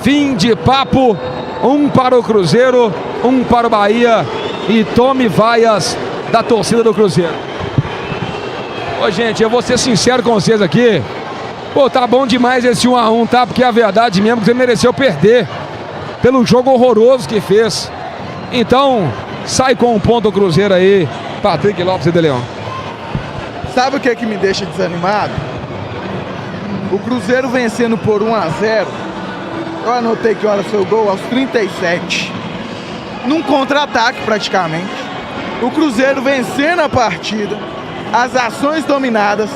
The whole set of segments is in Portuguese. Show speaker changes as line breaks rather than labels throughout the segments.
Fim de papo, um para o Cruzeiro, um para o Bahia e tome vaias da torcida do Cruzeiro. Ô gente, eu vou ser sincero com vocês aqui. Pô, tá bom demais esse 1 a 1, tá? Porque a verdade mesmo que você mereceu perder pelo jogo horroroso que fez. Então, sai com um ponto o Cruzeiro aí, Patrick Lopes e De Leão.
Sabe o que é que me deixa desanimado? O Cruzeiro vencendo por 1 a 0. Eu anotei que hora foi o gol aos 37. Num contra-ataque praticamente. O Cruzeiro vencendo a partida. As ações dominadas.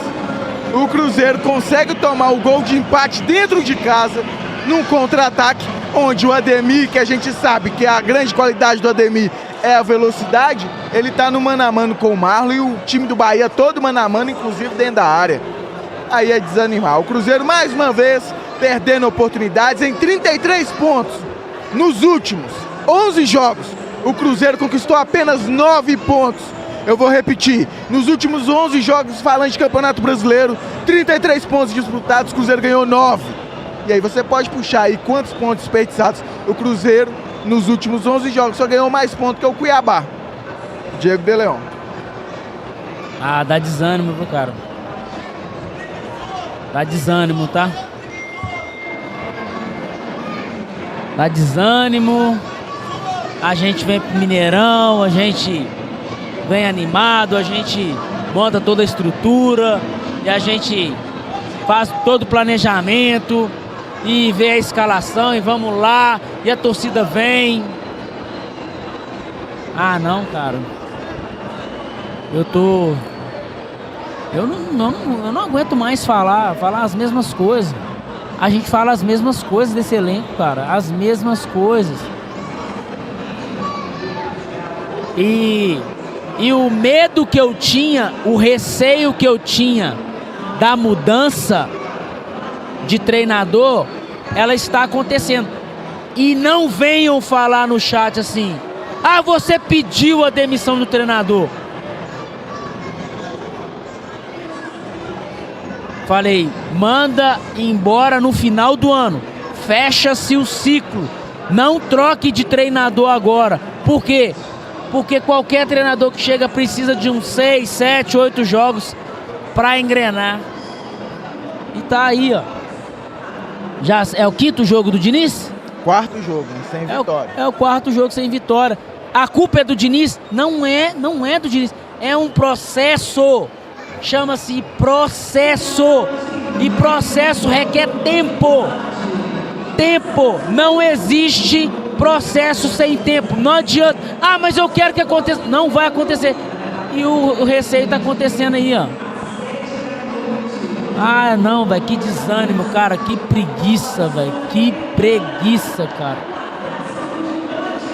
O Cruzeiro consegue tomar o gol de empate dentro de casa. Num contra-ataque, onde o Ademir, que a gente sabe que a grande qualidade do Ademir é a velocidade, ele tá no mano a mano com o Marlon e o time do Bahia todo mano a mano, inclusive dentro da área. Aí é desanimar. O Cruzeiro mais uma vez perdendo oportunidades em 33 pontos. Nos últimos 11 jogos, o Cruzeiro conquistou apenas 9 pontos. Eu vou repetir, nos últimos 11 jogos falando de Campeonato Brasileiro, 33 pontos disputados, o Cruzeiro ganhou 9. E aí você pode puxar aí quantos pontos desperdiçados. O Cruzeiro, nos últimos 11 jogos, só ganhou mais pontos que o Cuiabá. Diego De Leão.
Ah, dá desânimo, viu, cara? Dá desânimo, tá? Dá desânimo. A gente vem pro Mineirão, a gente vem animado, a gente monta toda a estrutura e a gente faz todo o planejamento e vê a escalação e vamos lá e a torcida vem. Ah, não, cara. Eu não aguento mais falar as mesmas coisas. A gente fala as mesmas coisas desse elenco, cara. As mesmas coisas. E o medo que eu tinha, o receio que eu tinha da mudança de treinador, ela está acontecendo. E não venham falar no chat assim: ah, você pediu a demissão do treinador. Falei, manda embora no final do ano. Fecha-se o ciclo. Não troque de treinador agora. Por quê? Porque qualquer treinador que chega precisa de uns 6, 7, 8 jogos para engrenar. E tá aí, ó. Já é o 5º jogo do Diniz?
4º jogo, sem vitória.
É o 4º jogo sem vitória. A culpa é do Diniz? Não é do Diniz. É um processo. Chama-se processo. E processo requer tempo. Tempo. Não existe processo sem tempo. Não adianta. Ah, mas eu quero que aconteça. Não vai acontecer. E o receio tá acontecendo aí, ó. Ah, não, velho. Que desânimo, cara. Que preguiça, velho. Que preguiça, cara.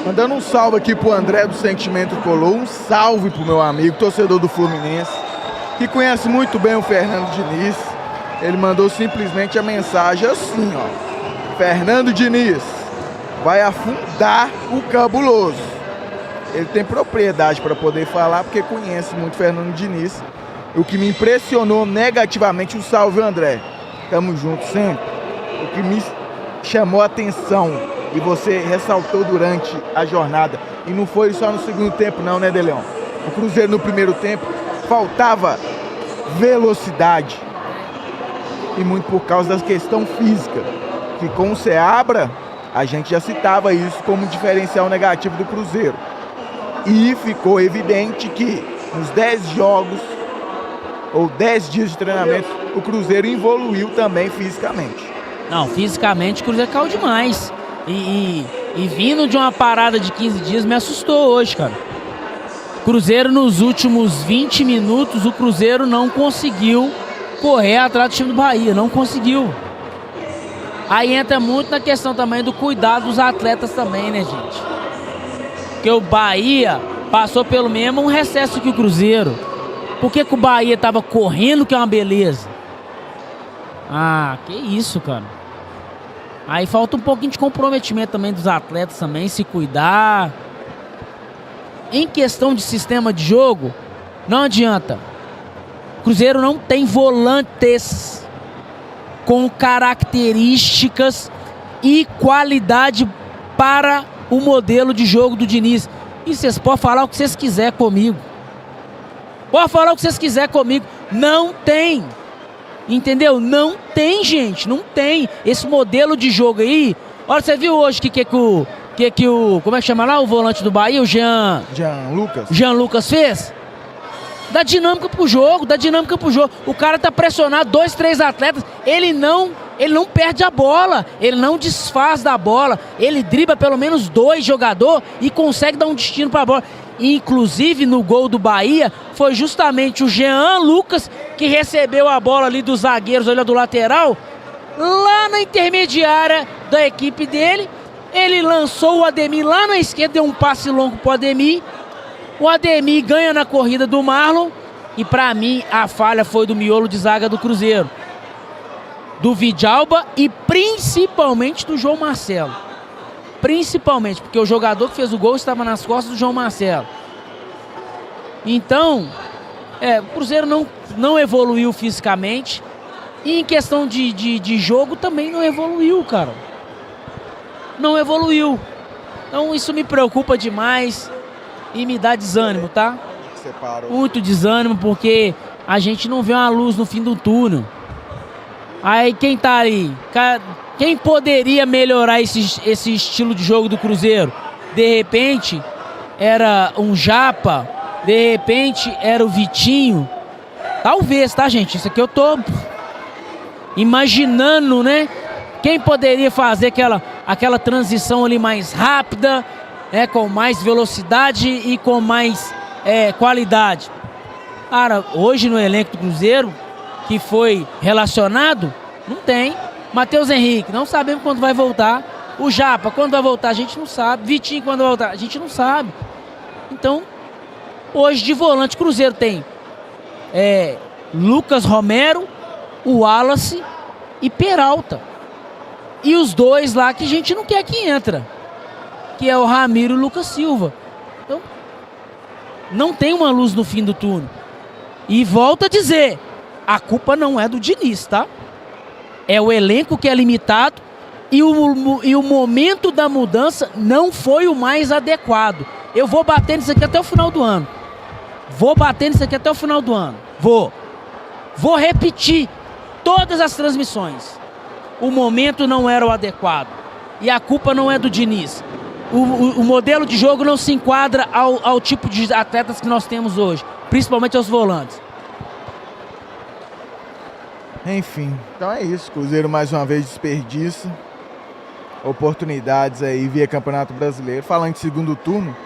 Mandando um salve aqui pro André do Sentimento Colou. Um salve pro meu amigo, torcedor do Fluminense, que conhece muito bem o Fernando Diniz. Ele mandou simplesmente a mensagem assim, ó: Fernando Diniz vai afundar o cabuloso. Ele tem propriedade para poder falar, porque conhece muito Fernando Diniz. O que me impressionou negativamente, um salve, André. Tamo junto sempre. O que me chamou a atenção, e você ressaltou durante a jornada, e não foi só no segundo tempo não, né, De Leão? O Cruzeiro no primeiro tempo faltava velocidade. E muito por causa da questão física. Que com o Seabra, a gente já citava isso como diferencial negativo do Cruzeiro. E ficou evidente que nos 10 jogos ou 10 dias de treinamento, o Cruzeiro evoluiu também fisicamente.
Não, fisicamente o Cruzeiro caiu demais. E vindo de uma parada de 15 dias me assustou hoje, cara. Cruzeiro nos últimos 20 minutos, o Cruzeiro não conseguiu correr atrás do time do Bahia, não conseguiu. Aí entra muito na questão também do cuidado dos atletas também, né, gente? Porque o Bahia passou pelo mesmo um recesso que o Cruzeiro. Por que o Bahia tava correndo, que é uma beleza? Ah, que isso, cara. Aí falta um pouquinho de comprometimento também dos atletas também, se cuidar. Em questão de sistema de jogo, não adianta. O Cruzeiro não tem volantes com características e qualidade para o modelo de jogo do Diniz. E vocês podem falar o que vocês quiserem comigo. Pode falar o que vocês quiserem comigo. Não tem. Entendeu? Não tem, gente. Não tem. Esse modelo de jogo aí. Olha, você viu hoje que o como é que chama lá o volante do Bahia? O Jean Lucas fez? Dá dinâmica pro jogo, O cara tá pressionado, 2, 3 atletas. Ele não perde a bola, ele não desfaz da bola. Ele dribla pelo menos 2 jogadores e consegue dar um destino pra bola. Inclusive no gol do Bahia, foi justamente o Jean Lucas que recebeu a bola ali dos zagueiros, olha do lateral, lá na intermediária da equipe dele. Ele lançou o Ademir lá na esquerda, deu um passe longo pro Ademir. O Ademir ganha na corrida do Marlon. E pra mim a falha foi do miolo de zaga do Cruzeiro, do Vidalba e principalmente do João Marcelo. Principalmente, porque o jogador que fez o gol estava nas costas do João Marcelo. Então, o Cruzeiro não evoluiu fisicamente. E em questão de jogo também não evoluiu, cara. Não evoluiu. Então isso me preocupa demais e me dá desânimo, tá? Muito desânimo, porque a gente não vê uma luz no fim do túnel. Aí quem tá ali? Quem poderia melhorar esse estilo de jogo do Cruzeiro? De repente era um Japa, de repente era o Vitinho. Talvez, tá, gente? Isso aqui eu tô imaginando, né? Quem poderia fazer aquela transição ali mais rápida, com mais velocidade e com mais qualidade. Cara, hoje no elenco do Cruzeiro, que foi relacionado, não tem. Matheus Henrique, não sabemos quando vai voltar. O Japa, quando vai voltar, a gente não sabe. Vitinho, quando vai voltar, a gente não sabe. Então, hoje de volante, Cruzeiro tem Lucas Romero, o Wallace e Peralta. E os 2 lá que a gente não quer que entra, que é o Ramiro e o Lucas Silva. Então, não tem uma luz no fim do túnel. E volto a dizer, a culpa não é do Diniz, tá? É o elenco que é limitado e o momento da mudança não foi o mais adequado. Eu vou bater nisso aqui até o final do ano. Vou repetir todas as transmissões. O momento não era o adequado. E a culpa não é do Diniz. O modelo de jogo não se enquadra ao tipo de atletas que nós temos hoje, principalmente aos volantes.
Enfim, então é isso. Cruzeiro mais uma vez desperdiça oportunidades aí via Campeonato Brasileiro. Falando de segundo turno,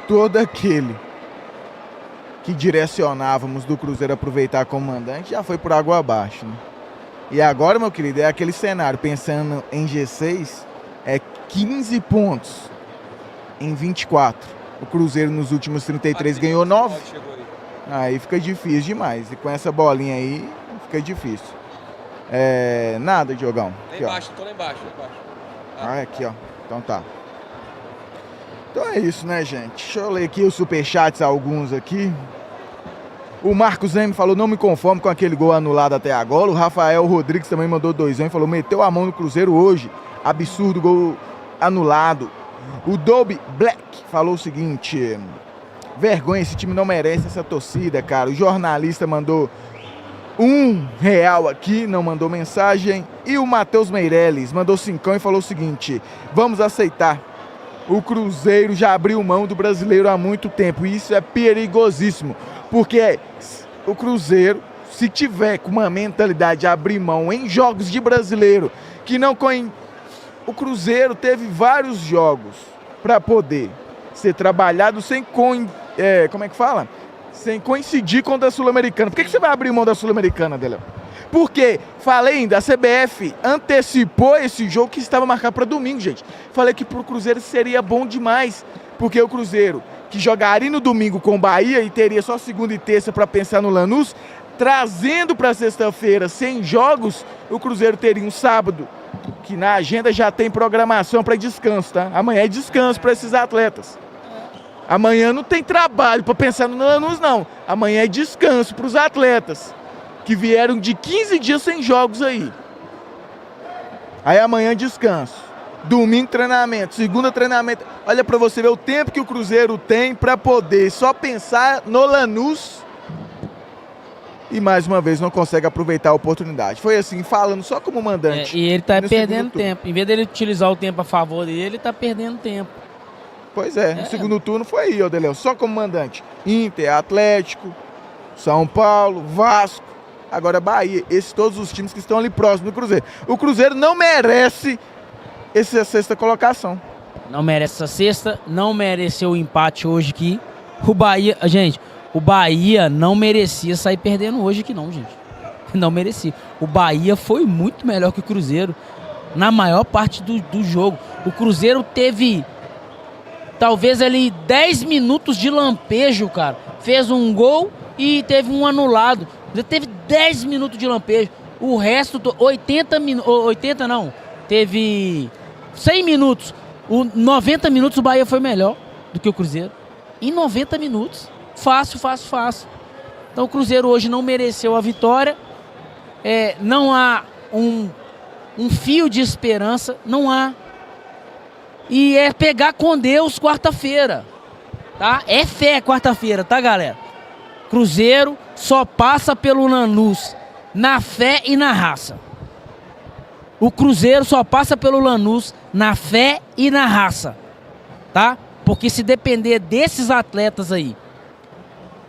todo aquele que direcionávamos do Cruzeiro aproveitar como mandante já foi por água abaixo, né? E agora, meu querido, é aquele cenário, pensando em G6, 15 pontos em 24. O Cruzeiro nos últimos 33 ganhou 9. Aí fica difícil demais. E com essa bolinha aí, fica difícil. Nada, Diogão.
Lá embaixo, tô lá embaixo.
Aqui, ó. Então tá. Então é isso, né, gente? Deixa eu ler aqui os superchats, alguns aqui. O Marcos M falou, não me conformo com aquele gol anulado até agora. O Rafael Rodrigues também mandou 2 e falou, meteu a mão no Cruzeiro hoje. Absurdo, gol anulado. O Dobby Black falou o seguinte, vergonha, esse time não merece essa torcida, cara. O jornalista mandou R$1 aqui, não mandou mensagem. E o Matheus Meirelles mandou 5 e falou o seguinte, vamos aceitar. O Cruzeiro já abriu mão do brasileiro há muito tempo e isso é perigosíssimo. Porque o Cruzeiro, se tiver com uma mentalidade de abrir mão em jogos de brasileiro, que não... O Cruzeiro teve vários jogos para poder ser trabalhado sem... como é que fala? Sem coincidir com a da Sul-Americana. Por que você vai abrir mão da Sul-Americana, Delão? Porque, falei ainda, a CBF antecipou esse jogo que estava marcado para domingo, gente. Falei que pro Cruzeiro seria bom demais, porque o Cruzeiro, que jogaria no domingo com o Bahia e teria só segunda e terça para pensar no Lanús, trazendo para sexta-feira sem jogos, o Cruzeiro teria um sábado, que na agenda já tem programação para descanso, tá? Amanhã é descanso para esses atletas. Amanhã não tem trabalho para pensar no Lanús, não. Amanhã é descanso para os atletas, que vieram de 15 dias sem jogos aí. Aí amanhã descanso. Domingo treinamento, segunda treinamento. Olha pra você ver o tempo que o Cruzeiro tem pra poder só pensar no Lanús. E mais uma vez não consegue aproveitar a oportunidade. Foi assim, falando só como mandante.
E ele tá
no
perdendo
segundo turno.
tempo. Em vez dele utilizar o tempo a favor dele, ele tá perdendo tempo.
Pois é, no segundo turno foi aí, Odeleu, só como mandante. Inter, Atlético, São Paulo, Vasco, agora Bahia. Esses todos os times que estão ali próximos do Cruzeiro. O Cruzeiro não merece essa sexta colocação.
Não merece essa sexta, não mereceu o empate hoje aqui. O Bahia, gente, o Bahia não merecia sair perdendo hoje aqui não, gente. Não merecia. O Bahia foi muito melhor que o Cruzeiro na maior parte do jogo. O Cruzeiro teve talvez ali 10 minutos de lampejo, cara. Fez um gol e teve um anulado. Teve 10 minutos de lampejo. O resto, 80 não. Teve 100 minutos. 90 minutos o Bahia foi melhor do que o Cruzeiro. Em 90 minutos. Fácil. Então o Cruzeiro hoje não mereceu a vitória. Não há um fio de esperança. Não há. E é pegar com Deus quarta-feira, tá? É fé quarta-feira, tá, galera? Cruzeiro só passa pelo Lanús na fé e na raça. O Cruzeiro só passa pelo Lanús na fé e na raça, tá? Porque se depender desses atletas aí,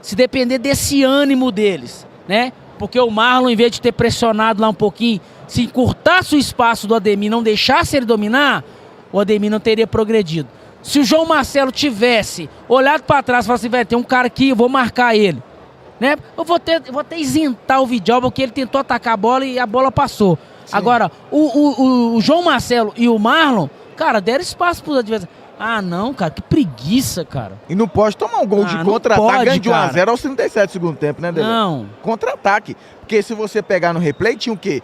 se depender desse ânimo deles, né? Porque o Marlon, em vez de ter pressionado lá um pouquinho, se encurtasse o espaço do Ademir, não deixasse ele dominar, o Ademir não teria progredido. Se o João Marcelo tivesse olhado para trás e falado assim, velho, tem um cara aqui, eu vou marcar ele, né? Eu vou até isentar o Vidal, porque ele tentou atacar a bola e a bola passou. Sim. Agora, o João Marcelo e o Marlon, cara, deram espaço para os adversários. Ah, não, cara, que preguiça, cara.
E não pode tomar um gol de contra-ataque, ganha de 1-0 aos 37 do segundo tempo, né, Deleu?
Não.
Contra-ataque. Porque se você pegar no replay, tinha o quê?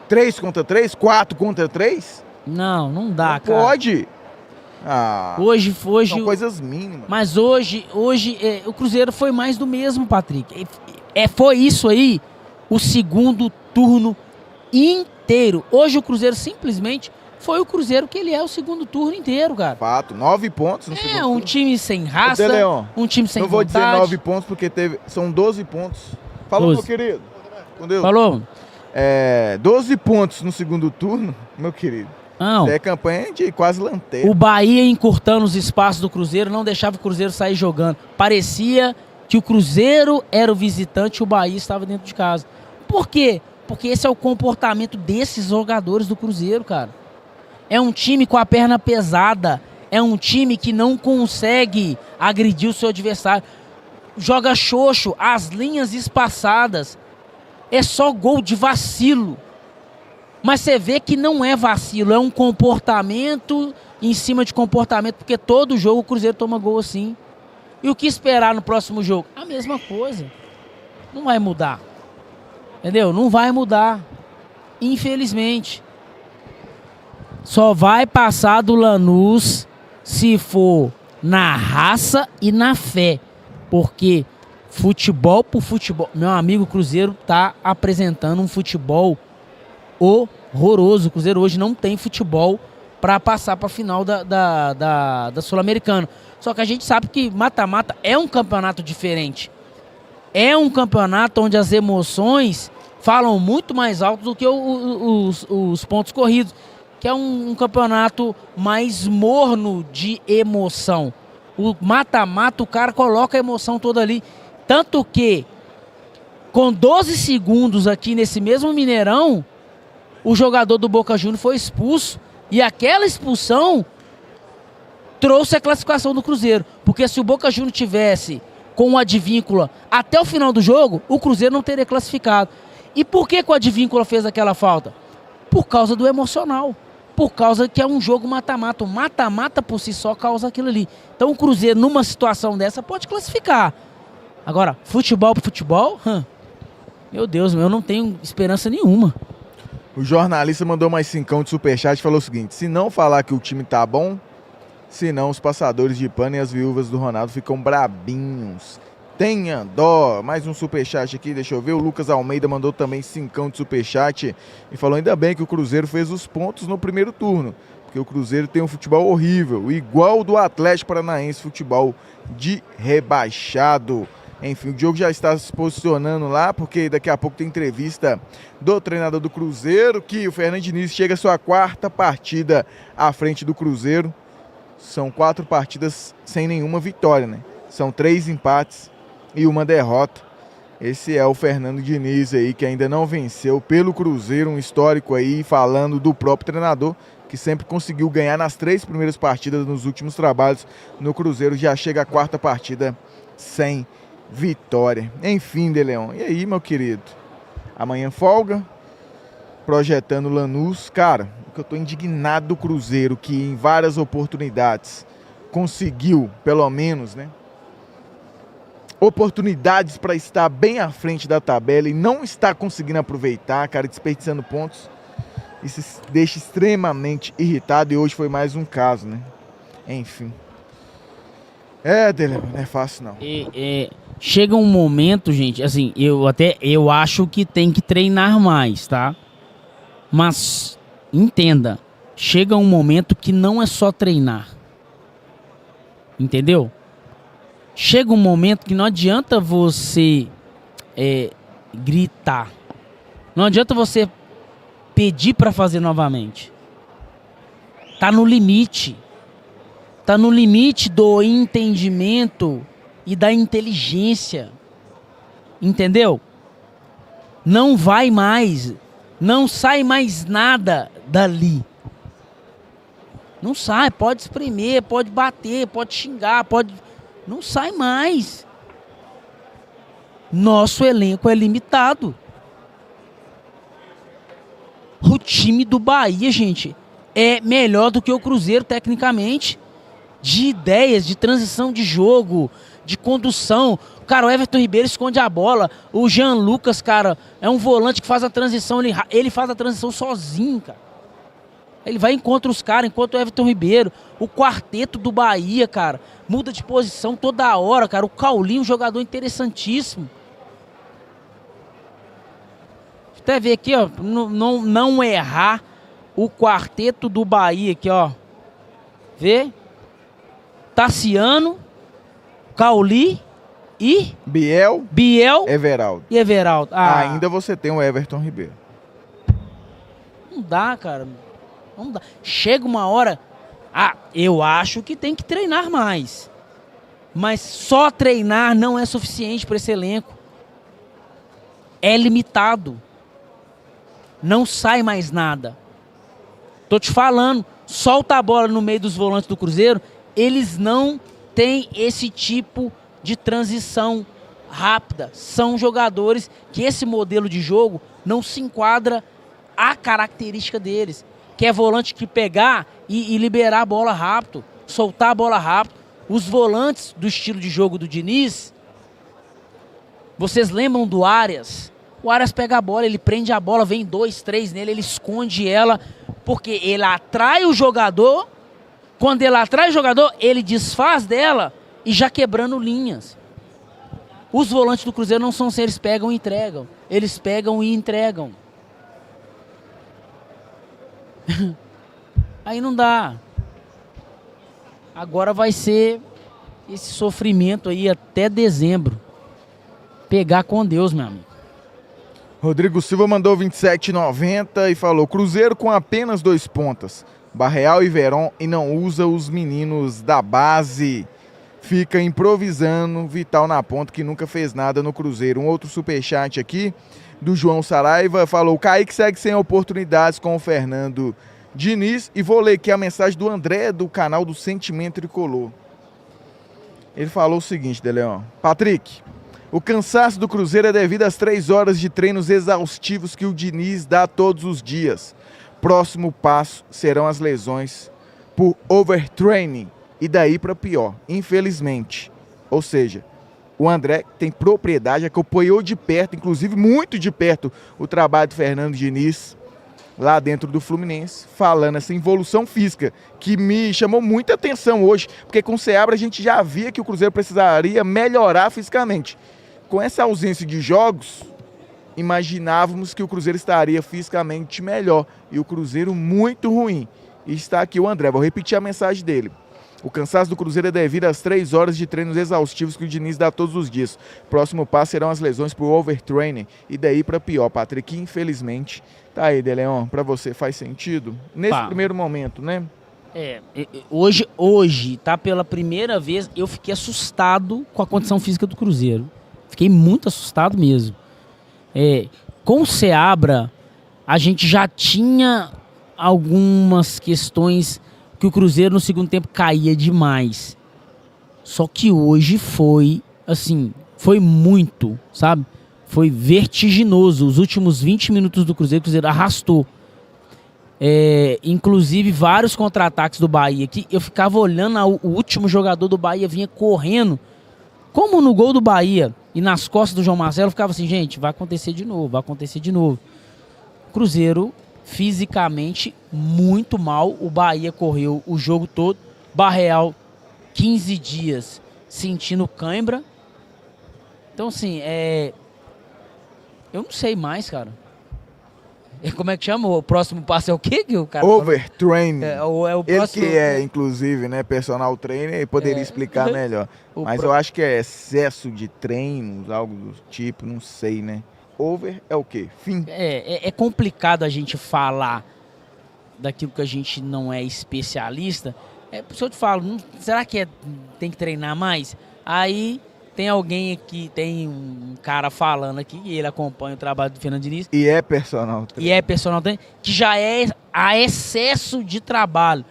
3 contra 3? 4 contra 3?
Não dá,
não
cara.
Pode.
Hoje
são coisas mínimas.
Mas hoje o Cruzeiro foi mais do mesmo, Patrick. Foi isso aí o segundo turno inteiro. Hoje o Cruzeiro simplesmente foi o Cruzeiro que ele é o segundo turno inteiro, cara.
Fato, 9 pontos no segundo turno.
Time sem raça, um time sem vontade.
Não vou dizer 9 pontos porque são 12 pontos. Falou, 12. Meu querido. Com Deus.
Falou.
12 pontos no segundo turno, meu querido.
Não.
É campanha de quase lanterna.
O Bahia encurtando os espaços do Cruzeiro, não deixava o Cruzeiro sair jogando. Parecia que o Cruzeiro era o visitante e o Bahia estava dentro de casa. Por quê? Porque esse é o comportamento desses jogadores do Cruzeiro, cara. É um time com a perna pesada. É um time que não consegue agredir o seu adversário. Joga xoxo, as linhas espaçadas. É só gol de vacilo. Mas você vê que não é vacilo, é um comportamento em cima de comportamento, porque todo jogo o Cruzeiro toma gol assim. E o que esperar no próximo jogo? A mesma coisa. Não vai mudar. Entendeu? Não vai mudar. Infelizmente. Só vai passar do Lanús se for na raça e na fé. Porque futebol por futebol. Meu amigo Cruzeiro tá apresentando um futebol horroroso. O Cruzeiro hoje não tem futebol para passar para a final da Sul-Americana. Só que a gente sabe que mata-mata é um campeonato diferente. É um campeonato onde as emoções falam muito mais alto do que os pontos corridos. Que é um campeonato mais morno de emoção. O mata-mata, o cara coloca a emoção toda ali. Tanto que, com 12 segundos aqui nesse mesmo Mineirão, o jogador do Boca Juniors foi expulso. E aquela expulsão trouxe a classificação do Cruzeiro. Porque se o Boca Juniors tivesse com o Advíncula até o final do jogo, o Cruzeiro não teria classificado. E por que o Advíncula fez aquela falta? Por causa do emocional. Por causa que é um jogo mata-mata. O mata-mata por si só causa aquilo ali. Então o Cruzeiro, numa situação dessa, pode classificar. Agora, futebol por futebol, meu Deus, eu não tenho esperança nenhuma.
O jornalista mandou mais 5 de superchat e falou o seguinte: se não falar que o time tá bom, senão os passadores de pano e as viúvas do Ronaldo ficam brabinhos. Tenha dó. Mais um superchat aqui, deixa eu ver. O Lucas Almeida mandou também 5 de superchat e falou: ainda bem que o Cruzeiro fez os pontos no primeiro turno, porque o Cruzeiro tem um futebol horrível, igual o do Atlético Paranaense, futebol de rebaixado. Enfim, o Diogo já está se posicionando lá, porque daqui a pouco tem entrevista do treinador do Cruzeiro, que o Fernando Diniz chega à sua 4ª partida à frente do Cruzeiro. São 4 partidas sem nenhuma vitória, né? São 3 empates e 1 derrota. Esse é o Fernando Diniz aí, que ainda não venceu pelo Cruzeiro, um histórico aí, falando do próprio treinador, que sempre conseguiu ganhar nas 3 primeiras partidas nos últimos trabalhos no Cruzeiro, já chega à 4ª partida sem vitória. Enfim, De Leon, e aí, meu querido? Amanhã folga, projetando Lanús. Cara, o que eu tô indignado do Cruzeiro, que em várias oportunidades conseguiu, pelo menos, né, oportunidades para estar bem à frente da tabela e não está conseguindo aproveitar, cara, desperdiçando pontos. Isso deixa extremamente irritado e hoje foi mais um caso, né? Enfim. Dele, não é fácil não.
Chega um momento, gente, assim, eu acho que tem que treinar mais, tá? Mas entenda, chega um momento que não é só treinar. Entendeu? Chega um momento que não adianta você gritar. Não adianta você pedir para fazer novamente. Tá no limite. Tá no limite do entendimento e da inteligência. Entendeu? Não vai mais. Não sai mais nada dali. Não sai. Pode espremer, pode bater, pode xingar, pode... Não sai mais. Nosso elenco é limitado. O time do Bahia, gente, é melhor do que o Cruzeiro tecnicamente. De ideias, de transição de jogo, de condução. Cara, o Everton Ribeiro esconde a bola. O Jean Lucas, cara, é um volante que faz a transição. Ele faz a transição sozinho, cara. Ele vai e encontra os caras, encontra o Everton Ribeiro. O quarteto do Bahia, cara, muda de posição toda hora, cara. O Caulinho, um jogador interessantíssimo. Deixa eu até ver aqui, ó. Não errar o quarteto do Bahia aqui, ó. Vê? Tassiano, Cauli e... Biel,
Everaldo.
E Everaldo.
Ainda você tem o Everton Ribeiro.
Não dá, cara. Não dá. Chega uma hora... eu acho que tem que treinar mais. Mas só treinar não é suficiente para esse elenco. É limitado. Não sai mais nada. Tô te falando, solta a bola no meio dos volantes do Cruzeiro, eles não têm esse tipo de transição rápida. São jogadores que esse modelo de jogo não se enquadra à característica deles. Que é volante que pegar e liberar a bola rápido, soltar a bola rápido. Os volantes do estilo de jogo do Diniz, vocês lembram do Arias? O Arias pega a bola, ele prende a bola, vem 2, 3 nele, ele esconde ela, porque ele atrai o jogador. Quando ele atrai o jogador, ele desfaz dela e já quebrando linhas. Os volantes do Cruzeiro não são assim, eles pegam e entregam. Eles pegam e entregam. Aí não dá. Agora vai ser esse sofrimento aí até dezembro. Pegar com Deus, meu amigo.
Rodrigo Silva mandou 27,90 e falou: Cruzeiro com apenas 2 pontas, Barreal e Veron, e não usa os meninos da base. Fica improvisando, Vital na ponta, que nunca fez nada no Cruzeiro. Um outro superchat aqui do João Saraiva falou: Kaique segue sem oportunidades com o Fernando Diniz. E vou ler aqui a mensagem do André, do canal do Sentimento Tricolor. Ele falou o seguinte, De Leon: Patrick, o cansaço do Cruzeiro é devido às 3 horas de treinos exaustivos que o Diniz dá todos os dias. Próximo passo serão as lesões por overtraining e daí para pior, infelizmente. Ou seja, o André tem propriedade, acompanhou de perto, inclusive muito de perto, o trabalho do Fernando Diniz lá dentro do Fluminense, falando essa evolução física, que me chamou muita atenção hoje, porque com o Seabra a gente já via que o Cruzeiro precisaria melhorar fisicamente. Com essa ausência de jogos, imaginávamos que o Cruzeiro estaria fisicamente melhor, e o Cruzeiro muito ruim. E está aqui o André, vou repetir a mensagem dele. O cansaço do Cruzeiro é devido às 3 horas de treinos exaustivos que o Diniz dá todos os dias. Próximo passo serão as lesões por overtraining e daí para pior, Patrick. Infelizmente, tá aí, Deleon, para você faz sentido? Nesse primeiro momento, né?
Hoje, tá, pela primeira vez, eu fiquei assustado com a condição física do Cruzeiro. Fiquei muito assustado mesmo. Com o Seabra, a gente já tinha algumas questões que o Cruzeiro no segundo tempo caía demais. Só que hoje foi, assim, foi muito, sabe? Foi vertiginoso. Os últimos 20 minutos do Cruzeiro, o Cruzeiro arrastou. Inclusive vários contra-ataques do Bahia, que eu ficava olhando, o último jogador do Bahia vinha correndo, como no gol do Bahia, e nas costas do João Marcelo, eu ficava assim, gente, vai acontecer de novo, vai acontecer de novo. Cruzeiro, fisicamente, muito mal, o Bahia correu o jogo todo, Barreal, 15 dias sentindo cãibra. Então, assim, eu não sei mais, cara. Como é que chama? O próximo passo é o quê que o cara
overtraining.
O próximo...
Ele que é, inclusive, né, personal trainer, e poderia explicar melhor. Mas eu acho que é excesso de treinos, algo do tipo, não sei, né? Over é o quê? Fim.
É complicado a gente falar daquilo que a gente não é especialista. Por isso eu te falo, será que tem que treinar mais? Aí... Tem alguém aqui, tem um cara falando aqui, e ele acompanha o trabalho do Fernando Diniz.
E é personal trainer.
Que já é a excesso de trabalho.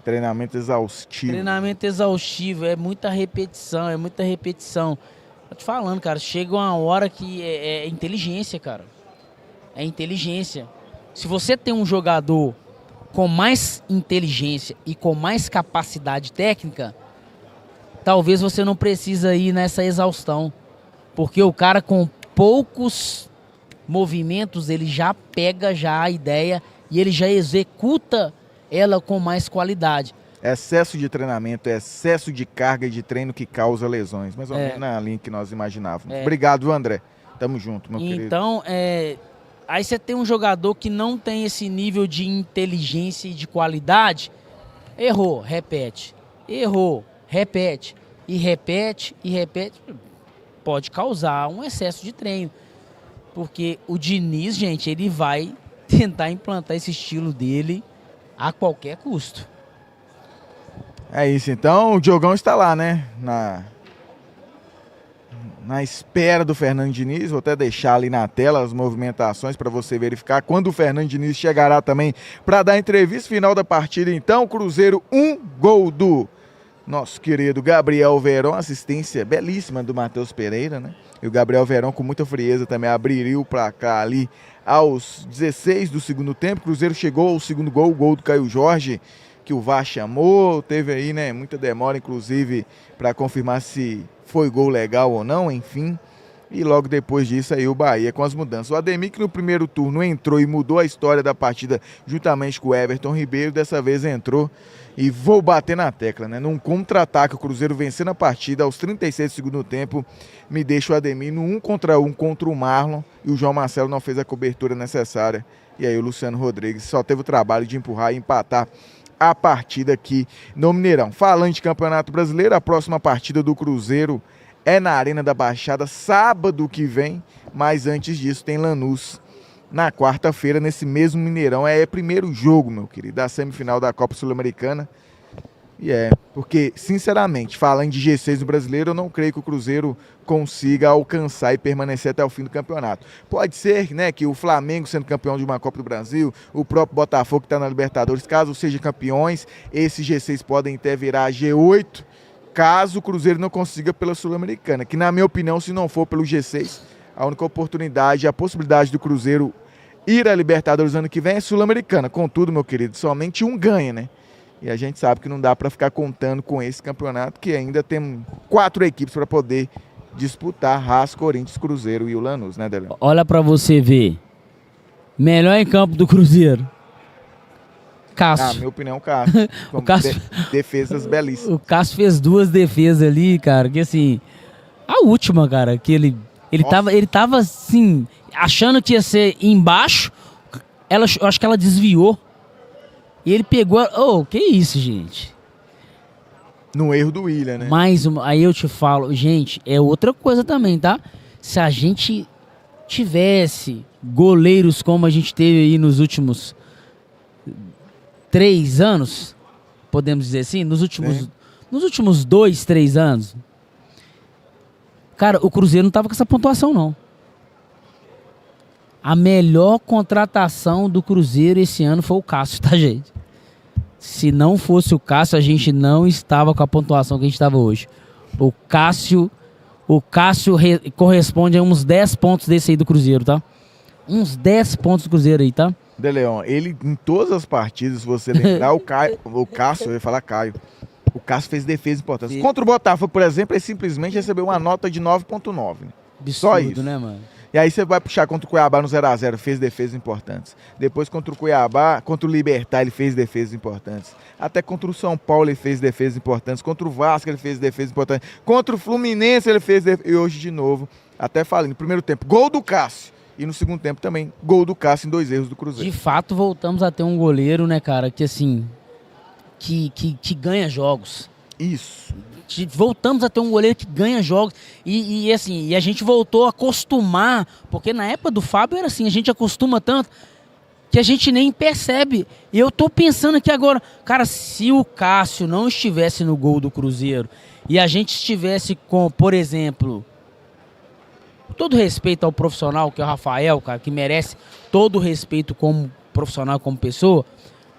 Treinamento exaustivo, é muita repetição, Tô te falando, cara, chega uma hora que é inteligência, cara. É inteligência. Se você tem um jogador com mais inteligência e com mais capacidade técnica, talvez você não precisa ir nessa exaustão. Porque o cara com poucos movimentos, ele já pega a ideia e ele já executa ela com mais qualidade. Excesso de treinamento, excesso de carga de treino que causa lesões. Mais ou menos na linha que nós imaginávamos. Obrigado, André. Tamo junto, meu querido.
Então, aí você tem um jogador que não tem esse nível de inteligência e de qualidade. Errou, repete. Errou. Repete, pode causar um excesso de treino. Porque o Diniz, gente, ele vai tentar implantar esse estilo dele a qualquer custo.
É isso, então o Diogão está lá, né? Na espera do Fernando Diniz, vou até deixar ali na tela as movimentações para você verificar quando o Fernando Diniz chegará também para dar entrevista final da partida. Então, Cruzeiro, 1 gol do nosso querido Gabriel Veron, assistência belíssima do Matheus Pereira, né? E o Gabriel Veron com muita frieza também abriria o placar ali aos 16 do segundo tempo. O Cruzeiro chegou ao segundo gol, o gol do Caio Jorge, que o VAR chamou, teve aí, né, muita demora, inclusive, para confirmar se foi gol legal ou não, enfim. E logo depois disso aí o Bahia com as mudanças. O Ademir, que no primeiro turno entrou e mudou a história da partida juntamente com o Everton Ribeiro, dessa vez entrou e vou bater na tecla, né? Num contra-ataque, o Cruzeiro vencendo a partida aos 36 do segundo tempo, me deixa o Ademir no 1 contra 1 contra o Marlon e o João Marcelo não fez a cobertura necessária. E aí o Luciano Rodrigues só teve o trabalho de empurrar e empatar a partida aqui no Mineirão. Falando de Campeonato Brasileiro, a próxima partida do Cruzeiro é na Arena da Baixada, sábado que vem, mas antes disso tem Lanús na quarta-feira, nesse mesmo Mineirão. É o primeiro jogo, meu querido, da semifinal da Copa Sul-Americana. E porque, sinceramente, falando de G6 do Brasileiro, eu não creio que o Cruzeiro consiga alcançar e permanecer até o fim do campeonato. Pode ser, né, que o Flamengo sendo campeão de uma Copa do Brasil, o próprio Botafogo que está na Libertadores, caso sejam campeões, esses G6 podem até virar G8, caso o Cruzeiro não consiga pela Sul-Americana, que na minha opinião, se não for pelo G6, a única oportunidade, a possibilidade do Cruzeiro ir à Libertadores ano que vem é Sul-Americana. Contudo, meu querido, somente um ganha, né? E a gente sabe que não dá para ficar contando com esse campeonato, que ainda tem 4 equipes para poder disputar: Haas, Corinthians, Cruzeiro e o Lanús, né, Delão?
Olha para você ver. Melhor em campo do Cruzeiro. Cássio.
Na minha opinião, Cássio.
O Cássio...
Defesas belíssimas.
O Cássio fez 2 defesas ali, cara, que assim... A última, cara, que ele tava assim, achando que ia ser embaixo, eu acho que ela desviou. E ele pegou... que isso, gente?
No erro do William, né?
Aí eu te falo, gente, é outra coisa também, tá? Se a gente tivesse goleiros como a gente teve aí nos últimos 3 anos, podemos dizer assim, nos últimos 2, 3 anos, cara, o Cruzeiro não tava com essa pontuação, não. A melhor contratação do Cruzeiro esse ano foi o Cássio, tá, gente? Se não fosse o Cássio, a gente não estava com a pontuação que a gente estava hoje. O Cássio corresponde a uns 10 pontos desse aí do Cruzeiro, tá? Uns 10 pontos do Cruzeiro aí, tá?
De Leon, ele em todas as partidas, se você lembrar, o Cássio, eu ia falar Caio, o Cássio fez defesa importante. Contra o Botafogo, por exemplo, ele simplesmente recebeu uma nota de 9.9. Só isso,
né, mano?
E aí você vai puxar contra o Cuiabá no 0x0, fez defesas importantes. Depois contra o Cuiabá, contra o Libertad, ele fez defesas importantes. Até contra o São Paulo ele fez defesas importantes. Contra o Vasco ele fez defesas importantes. Contra o Fluminense ele fez defesas. E hoje de novo, até falei, no primeiro tempo, gol do Cássio. E no segundo tempo também, gol do Cássio em 2 erros do Cruzeiro.
De fato, voltamos a ter um goleiro, né, cara, que assim, que ganha jogos.
Isso.
Voltamos a ter um goleiro que ganha jogos e assim, e a gente voltou a acostumar, porque na época do Fábio era assim, a gente acostuma tanto que a gente nem percebe. E eu tô pensando aqui agora, cara, se o Cássio não estivesse no gol do Cruzeiro e a gente estivesse com, por exemplo, todo respeito ao profissional, que é o Rafael, cara, que merece todo o respeito como profissional, como pessoa,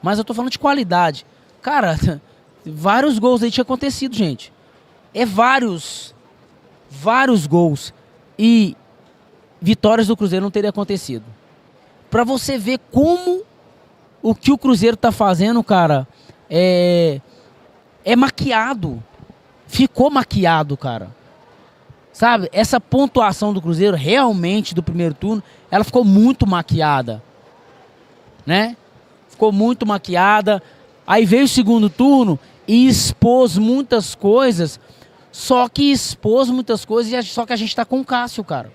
mas eu tô falando de qualidade. Cara, vários gols aí tinha acontecido, gente. Vários gols e vitórias do Cruzeiro não teria acontecido. Pra você ver como o que o Cruzeiro tá fazendo, cara, é maquiado. Ficou maquiado, cara. Sabe? Essa pontuação do Cruzeiro, realmente, do primeiro turno, ela ficou muito maquiada. Né? Ficou muito maquiada. Aí veio o segundo turno e expôs muitas coisas. Só que a gente tá com o Cássio, cara.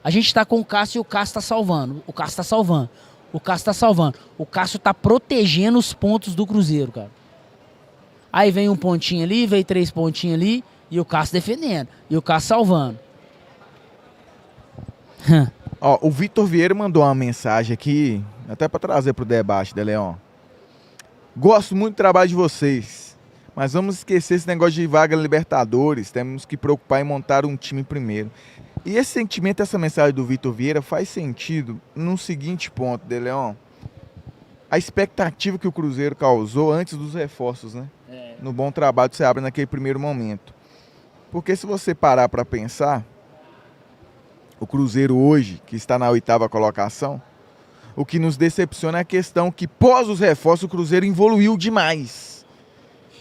A gente tá com o Cássio e o Cássio tá salvando. O Cássio tá salvando. O Cássio tá salvando. O Cássio tá protegendo os pontos do Cruzeiro, cara. Aí vem um pontinho ali, vem 3 pontinhos ali, e o Cássio defendendo. E o Cássio salvando.
Ó, o Vitor Vieira mandou uma mensagem aqui, até pra trazer pro debate, De Leon. Gosto muito do trabalho de vocês. Mas vamos esquecer esse negócio de vaga na Libertadores. Temos que preocupar em montar um time primeiro. E esse sentimento, essa mensagem do Vitor Vieira faz sentido no seguinte ponto, De Leon. A expectativa que o Cruzeiro causou antes dos reforços, né? No bom trabalho que você abre naquele primeiro momento. Porque se você parar para pensar, o Cruzeiro hoje, que está na 8ª colocação, o que nos decepciona é a questão que pós os reforços o Cruzeiro evoluiu demais.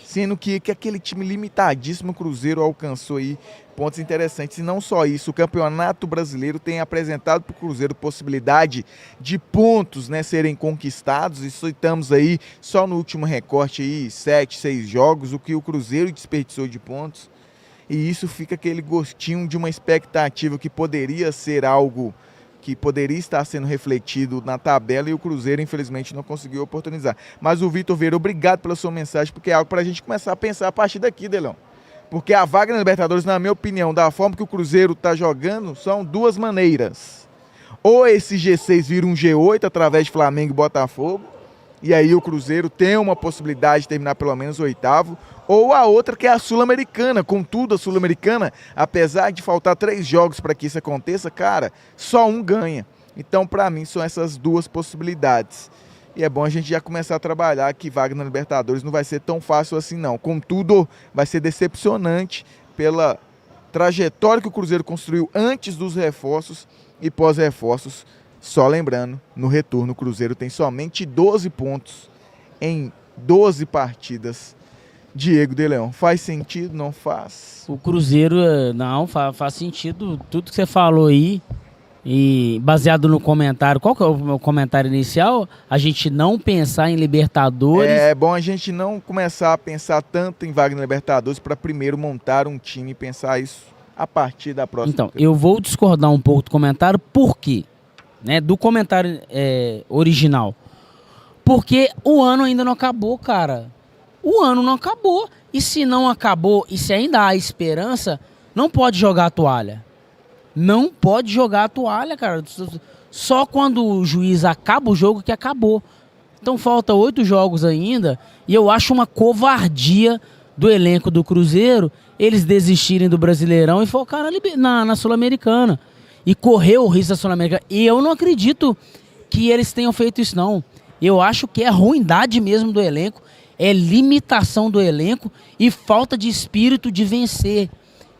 Sendo que aquele time limitadíssimo, o Cruzeiro alcançou aí pontos interessantes. E não só isso, o Campeonato Brasileiro tem apresentado para o Cruzeiro possibilidade de pontos, né, serem conquistados. E estamos aí só no último recorte aí, 7, 6 jogos, o que o Cruzeiro desperdiçou de pontos. E isso fica aquele gostinho de uma expectativa que poderia ser algo que poderia estar sendo refletido na tabela e o Cruzeiro, infelizmente, não conseguiu oportunizar. Mas o Vitor Vieira, obrigado pela sua mensagem, porque é algo para a gente começar a pensar a partir daqui, Delão. Porque a vaga na Libertadores, na minha opinião, da forma que o Cruzeiro está jogando, são 2 maneiras. Ou esse G6 vira um G8 através de Flamengo e Botafogo, e aí o Cruzeiro tem uma possibilidade de terminar pelo menos 8º, ou a outra que é a Sul-Americana. Contudo, a Sul-Americana, apesar de faltar 3 jogos para que isso aconteça, cara, só um ganha. Então, para mim, são essas 2 possibilidades. E é bom a gente já começar a trabalhar que vaga na Libertadores não vai ser tão fácil assim, não. Contudo, vai ser decepcionante pela trajetória que o Cruzeiro construiu antes dos reforços e pós-reforços. Só lembrando, no retorno, o Cruzeiro tem somente 12 pontos em 12 partidas. Diego de Leão, faz sentido? Não faz?
O Cruzeiro, não, faz sentido tudo que você falou aí. E baseado no comentário, qual que é o meu comentário inicial? A gente não pensar em Libertadores.
É bom a gente não começar a pensar tanto em vaga na Libertadores para primeiro montar um time e pensar isso a partir da próxima.
Então, eu vou discordar um pouco do comentário, por quê? Né, do comentário original. Porque o ano ainda não acabou, cara. O ano não acabou. E se não acabou, e se ainda há esperança, não pode jogar a toalha. Não pode jogar a toalha, cara. Só quando o juiz acaba o jogo que acabou. Então falta 8 jogos ainda. E eu acho uma covardia do elenco do Cruzeiro eles desistirem do Brasileirão e focar na Sul-Americana. E correr o risco da Sul-Americana. E eu não acredito que eles tenham feito isso, não. Eu acho que é ruindade mesmo do elenco. É limitação do elenco e falta de espírito de vencer.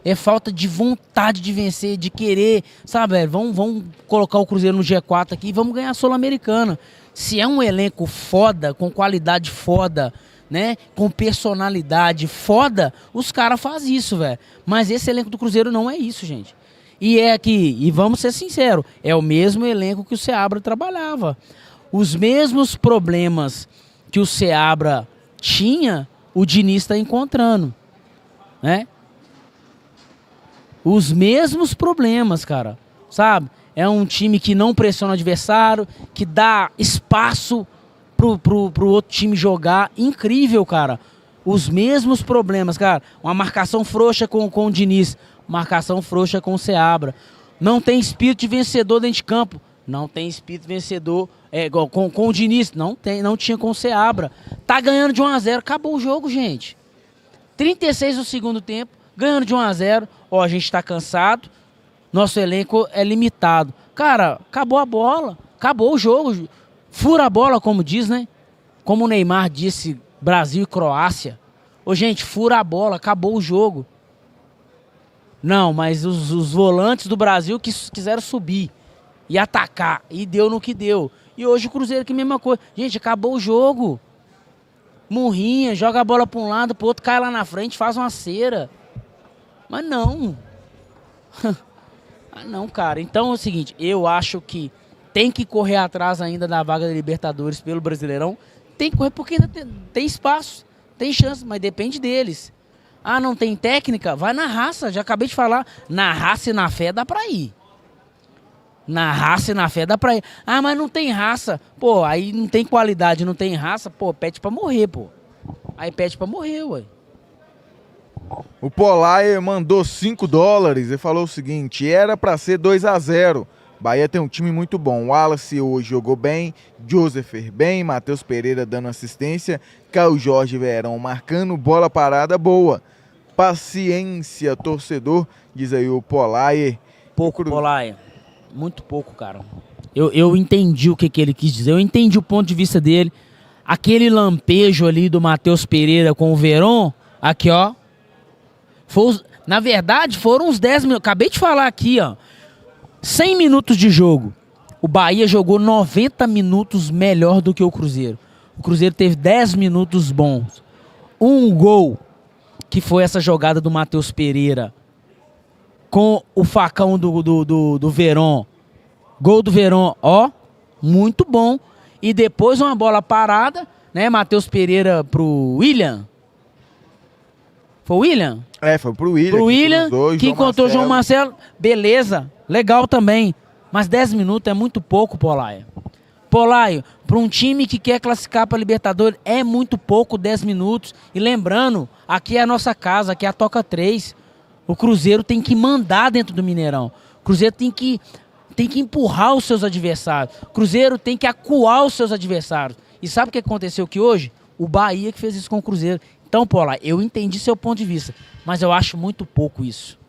É falta de vontade de vencer, de querer, sabe, velho? Vamos colocar o Cruzeiro no G4 aqui e vamos ganhar a Sul-Americana. Se é um elenco foda, com qualidade foda, né? Com personalidade foda, os caras fazem isso, velho. Mas esse elenco do Cruzeiro não é isso, gente. E é aqui, e vamos ser sinceros, é o mesmo elenco que o Seabra trabalhava. Os mesmos problemas que o Seabra tinha, o Diniz está encontrando, né? Os mesmos problemas, cara, sabe? É um time que não pressiona o adversário, que dá espaço pro outro time jogar. Incrível, cara. Os mesmos problemas, cara. Uma marcação frouxa com o Diniz, marcação frouxa com o Seabra. Não tem espírito de vencedor dentro de campo. Não tem espírito vencedor com o Diniz. Não tinha com o Seabra. Tá ganhando de 1-0. Acabou o jogo, gente. 36 do segundo tempo. Ganhando de 1-0. Ó, a gente tá cansado. Nosso elenco é limitado. Cara, acabou a bola. Acabou o jogo. Fura a bola, como diz, né? Como o Neymar disse, Brasil e Croácia. Ô, gente, fura a bola. Acabou o jogo. Não, mas os volantes do Brasil quiseram subir e atacar. E deu no que deu. E hoje o Cruzeiro que é a mesma coisa. Gente, acabou o jogo. Murrinha, joga a bola para um lado, pro outro, cai lá na frente, faz uma cera. Mas não. Ah, não, cara. Então é o seguinte, eu acho que tem que correr atrás ainda da vaga da Libertadores pelo Brasileirão. Tem que correr porque ainda tem espaço, tem chance, mas depende deles. Ah, não tem técnica? Vai na raça, já acabei de falar. Na raça e na fé dá pra ir. Na raça e na fé dá pra ir. Ah, mas não tem raça. Pô, aí não tem qualidade, não tem raça. Pô, pede pra morrer, pô. Aí pede pra morrer, ué.
O Polaire mandou $5 e falou o seguinte: era pra ser 2-0. Bahia tem um time muito bom. O Wallace hoje jogou bem, Joseph bem, Matheus Pereira dando assistência, Caio Jorge Verão marcando, bola parada boa. Paciência, torcedor, diz aí o Polaire.
Pouco, Polaire. Muito pouco, cara. Eu entendi o que ele quis dizer. Eu entendi o ponto de vista dele. Aquele lampejo ali do Matheus Pereira com o Verón, aqui, ó. Na verdade, foram uns 10 minutos. Acabei de falar aqui, ó. 100 minutos de jogo. O Bahia jogou 90 minutos melhor do que o Cruzeiro. O Cruzeiro teve 10 minutos bons. Um gol, que foi essa jogada do Matheus Pereira, com o facão do Verón. Gol do Verón, ó, muito bom. E depois uma bola parada, né? Matheus Pereira pro William. Foi o William?
É, foi pro William.
Pro William, que encontrou o João Marcelo. Beleza, legal também. Mas 10 minutos é muito pouco, Polaio. Polaio, para um time que quer classificar para Libertadores, é muito pouco 10 minutos. E lembrando, aqui é a nossa casa, aqui é a Toca 3. O Cruzeiro tem que mandar dentro do Mineirão. O Cruzeiro tem que empurrar os seus adversários. O Cruzeiro tem que acuar os seus adversários. E sabe o que aconteceu aqui hoje? O Bahia que fez isso com o Cruzeiro. Então, Paula, eu entendi seu ponto de vista, mas eu acho muito pouco isso.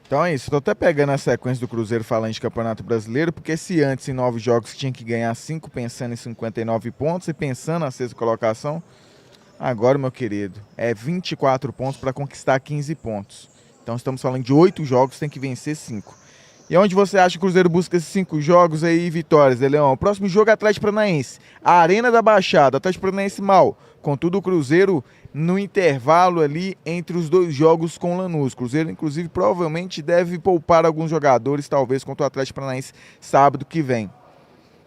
Então é isso, estou até pegando a sequência do Cruzeiro falando de Campeonato Brasileiro, porque se antes em 9 jogos tinha que ganhar 5 pensando em 59 pontos e pensando na sexta colocação, agora, meu querido, é 24 pontos para conquistar 15 pontos. Então estamos falando de 8 jogos, tem que vencer 5. E onde você acha que o Cruzeiro busca esses 5 jogos aí, vitórias, né, Leão? O próximo jogo é Atlético Paranaense, a Arena da Baixada, Atlético Paranaense mal. Contudo, o Cruzeiro no intervalo ali entre os 2 jogos com o Lanús. O Cruzeiro, inclusive, provavelmente deve poupar alguns jogadores, talvez, contra o Atlético Paranaense sábado que vem.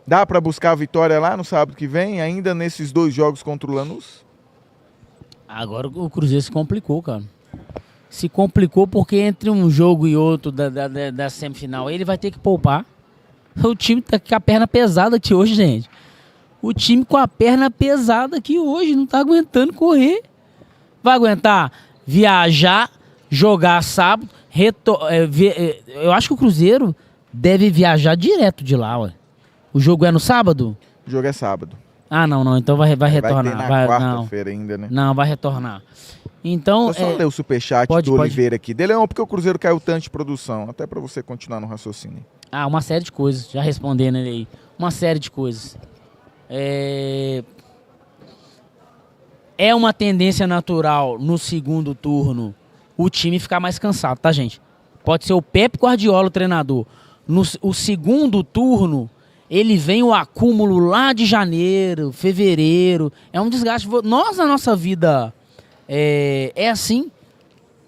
Dá para buscar a vitória lá no sábado que vem, ainda nesses 2 jogos contra o Lanús?
Agora o Cruzeiro se complicou, cara. Se complicou porque entre um jogo e outro da semifinal ele vai ter que poupar. O time tá com a perna pesada aqui hoje, gente. O time com a perna pesada aqui hoje, não tá aguentando correr. Vai aguentar viajar, jogar sábado, eu acho que o Cruzeiro deve viajar direto de lá, ué. O jogo é no sábado?
O jogo é sábado.
Ah, não, então vai retornar.
Vai ter na quarta-feira ainda, né?
Não, vai retornar. Então,
eu só ler o superchat
pode.
Oliveira aqui. Deleão, porque o Cruzeiro caiu tanto de produção? Até pra você continuar no raciocínio.
Ah, uma série de coisas. Já respondendo ele aí. Uma série de coisas. É uma tendência natural no segundo turno o time ficar mais cansado, tá, gente? Pode ser o Pep Guardiola, o treinador. O segundo turno, ele vem o acúmulo lá de janeiro, fevereiro. É um desgaste. Nós, na nossa vida, é assim.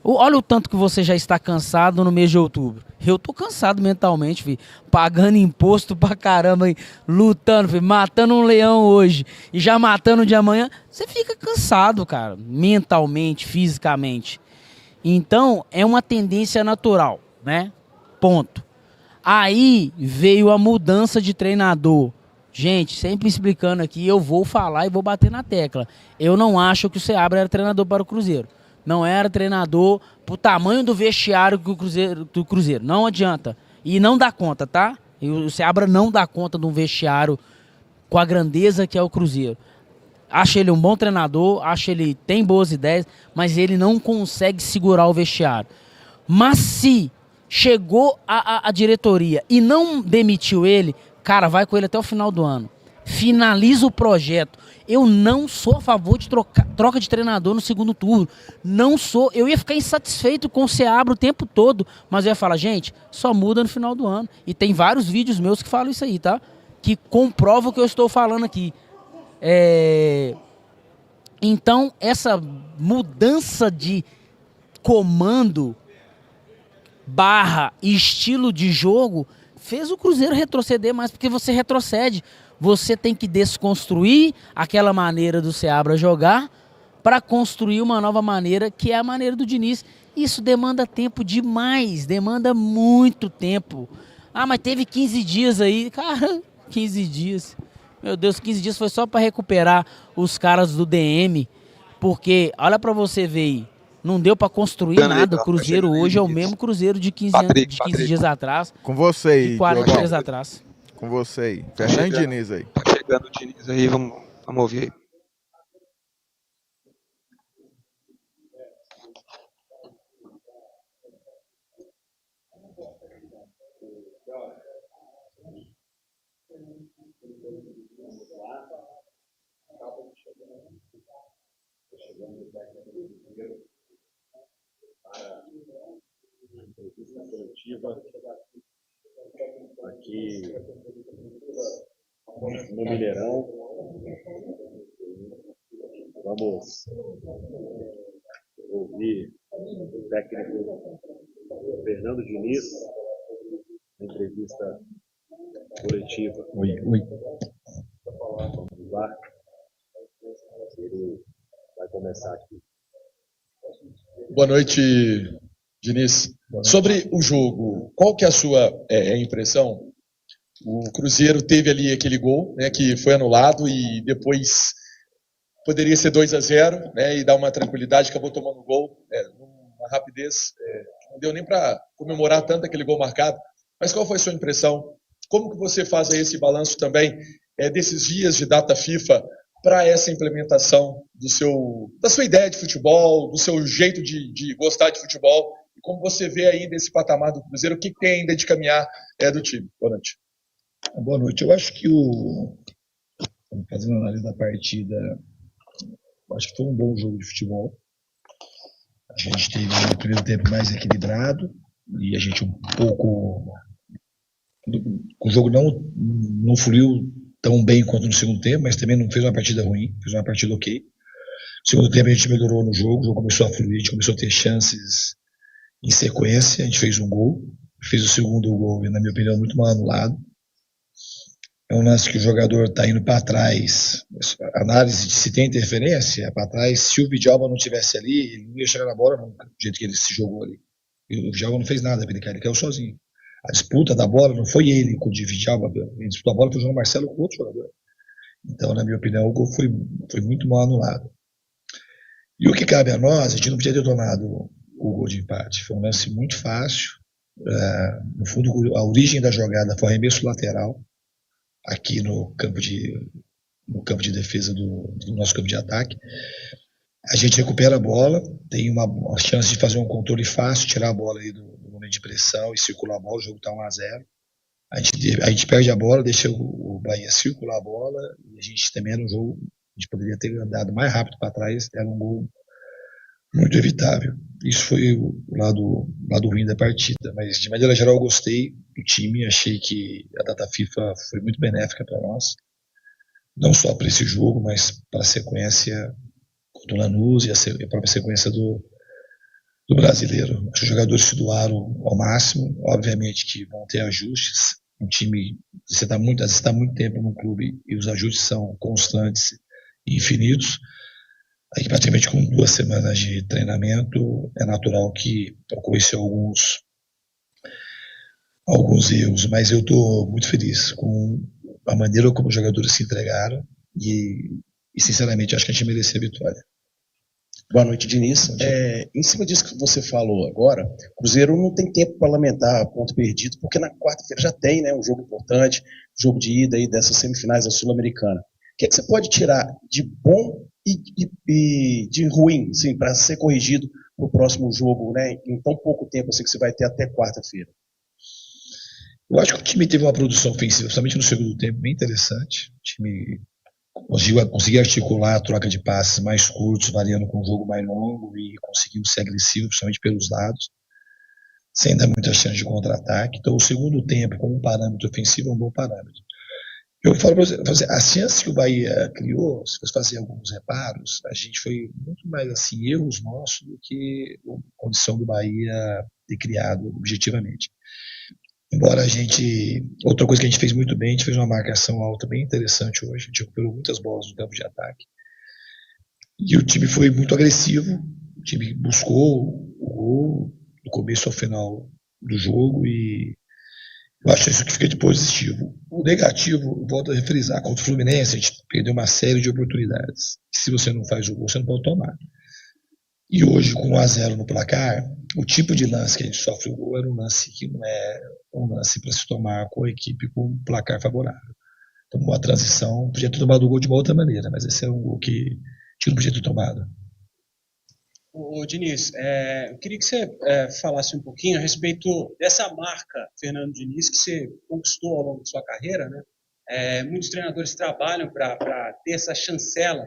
Olha o tanto que você já está cansado no mês de outubro. Eu tô cansado mentalmente, filho. Pagando imposto pra caramba, lutando, filho. Matando um leão hoje e já matando de amanhã. Você fica cansado, cara. Mentalmente, fisicamente. Então, é uma tendência natural, né? Ponto. Aí veio a mudança de treinador. Gente, sempre explicando aqui, eu vou falar e vou bater na tecla. Eu não acho que o Seabra era treinador para o Cruzeiro. Não era treinador pro tamanho do vestiário do Cruzeiro. Não adianta. E não dá conta, tá? E o Seabra não dá conta de um vestiário com a grandeza que é o Cruzeiro. Acho ele um bom treinador, acho ele tem boas ideias, mas ele não consegue segurar o vestiário. Mas se chegou a diretoria e não demitiu ele, cara, vai com ele até o final do ano. Finaliza o projeto. Eu não sou a favor de troca de treinador no segundo turno. Não sou. Eu ia ficar insatisfeito com o Seabra o tempo todo, mas eu ia falar, gente, só muda no final do ano. E tem vários vídeos meus que falam isso aí, tá? Que comprovam o que eu estou falando aqui. Então, essa mudança de comando / estilo de jogo fez o Cruzeiro retroceder mais, porque você retrocede. Você tem que desconstruir aquela maneira do Seabra jogar para construir uma nova maneira, que é a maneira do Diniz. Isso demanda tempo demais, demanda muito tempo. Ah, mas teve 15 dias aí. Cara, 15 dias. Meu Deus, 15 dias foi só para recuperar os caras do DM. Porque, olha para você ver aí, não deu para construir nada. O Cruzeiro hoje é o mesmo Cruzeiro de 15 dias atrás.
Com você aí,
de 40 dias atrás.
Com você aí. Fernando Diniz aí.
Tá chegando o Diniz aí, vamos ouvir aí.
Entrevista coletiva aqui no Mineirão. Vamos ouvir o técnico Fernando Diniz, entrevista coletiva. Oi. Vamos lá. Ele vai começar aqui.
Boa noite, Diniz. Sobre o jogo, qual que é a sua impressão? O Cruzeiro teve ali aquele gol, né, que foi anulado e depois poderia ser 2-0, né, e dar uma tranquilidade, acabou tomando gol, numa rapidez, não deu nem para comemorar tanto aquele gol marcado. Mas qual foi a sua impressão? Como que você faz aí esse balanço também desses dias de data FIFA para essa implementação da sua ideia de futebol, do seu jeito de gostar de futebol, e como você vê ainda esse patamar do Cruzeiro, o que tem ainda de caminhar do time? Boa noite.
Boa noite. Eu acho que fazendo uma análise da partida, eu acho que foi um bom jogo de futebol. A gente teve um primeiro tempo mais equilibrado e a gente um pouco... O jogo não fluiu tão bem quanto no segundo tempo, mas também não fez uma partida ruim, fez uma partida ok. No segundo tempo a gente melhorou no jogo, o jogo começou a fluir, a gente começou a ter chances em sequência, a gente fez um gol, fez o segundo gol, na minha opinião, muito mal anulado. É um lance que o jogador está indo para trás, análise de se tem interferência, para trás, se o Vidalba não estivesse ali, ele não ia chegar na bola nunca, do jeito que ele se jogou ali. E o Vidalba não fez nada para ele caiu sozinho. A disputa da bola não foi ele com o Vidalba, ele disputou a bola foi o João Marcelo com outro jogador. Então, na minha opinião, o gol foi muito mal anulado. E o que cabe a nós, a gente não podia ter tomado o gol de empate. Foi um lance muito fácil. No fundo, a origem da jogada foi arremesso lateral, aqui no campo de defesa do nosso campo de ataque. A gente recupera a bola, tem uma chance de fazer um controle fácil, tirar a bola aí do momento de pressão e circular a bola, o jogo está 1-0. A gente perde a bola, deixa o Bahia circular a bola, e a gente também era um jogo, a gente poderia ter andado mais rápido para trás, era um gol muito evitável. Isso foi o lado ruim da partida, mas de maneira geral eu gostei do time, achei que a data FIFA foi muito benéfica para nós, não só para esse jogo, mas para a sequência do Lanús e a própria sequência do brasileiro. Acho que os jogadores se doaram ao máximo, obviamente que vão ter ajustes. Um time, você está muito tempo no clube e os ajustes são constantes e infinitos. Aí, praticamente com 2 semanas de treinamento, é natural que ocorressem alguns erros, mas eu estou muito feliz com a maneira como os jogadores se entregaram e sinceramente, acho que a gente merecia a vitória.
Boa noite, Diniz. Em cima disso que você falou agora, o Cruzeiro não tem tempo para lamentar ponto perdido, porque na quarta-feira já tem, né, um jogo importante, jogo de ida aí dessas semifinais da Sul-Americana. O que você pode tirar de bom e de ruim, assim, para ser corrigido no próximo jogo, né, em tão pouco tempo assim, que você vai ter até quarta-feira?
Eu acho que o time teve uma produção ofensiva, principalmente no segundo tempo, bem interessante. O time conseguiu articular a troca de passes mais curtos, variando com um jogo mais longo e conseguiu ser agressivo, principalmente pelos lados, sem dar muita chance de contra-ataque. Então, o segundo tempo, como um parâmetro ofensivo, é um bom parâmetro. Eu falo para você, as chances que o Bahia criou, se você fazer alguns reparos, a gente foi muito mais assim, erros nossos do que a condição do Bahia ter criado objetivamente. Embora outra coisa que a gente fez muito bem, a gente fez uma marcação alta bem interessante hoje, a gente recuperou muitas bolas no campo de ataque. E o time foi muito agressivo, o time buscou o gol do começo ao final do jogo e eu acho isso que fica de positivo. O negativo, volto a refrisar, contra o Fluminense, a gente perdeu uma série de oportunidades. Se você não faz o gol, você não pode tomar. E hoje, com 1-0 no placar, o tipo de lance que a gente sofre o gol era um lance que não é um lance para se tomar com a equipe com um placar favorável. Então, uma transição, podia ter tomado o gol de uma outra maneira, mas esse é um gol que a gente não podia ter tomado.
Ô, Diniz, eu queria que você falasse um pouquinho a respeito dessa marca, Fernando Diniz, que você conquistou ao longo de sua carreira, né? Muitos treinadores trabalham para ter essa chancela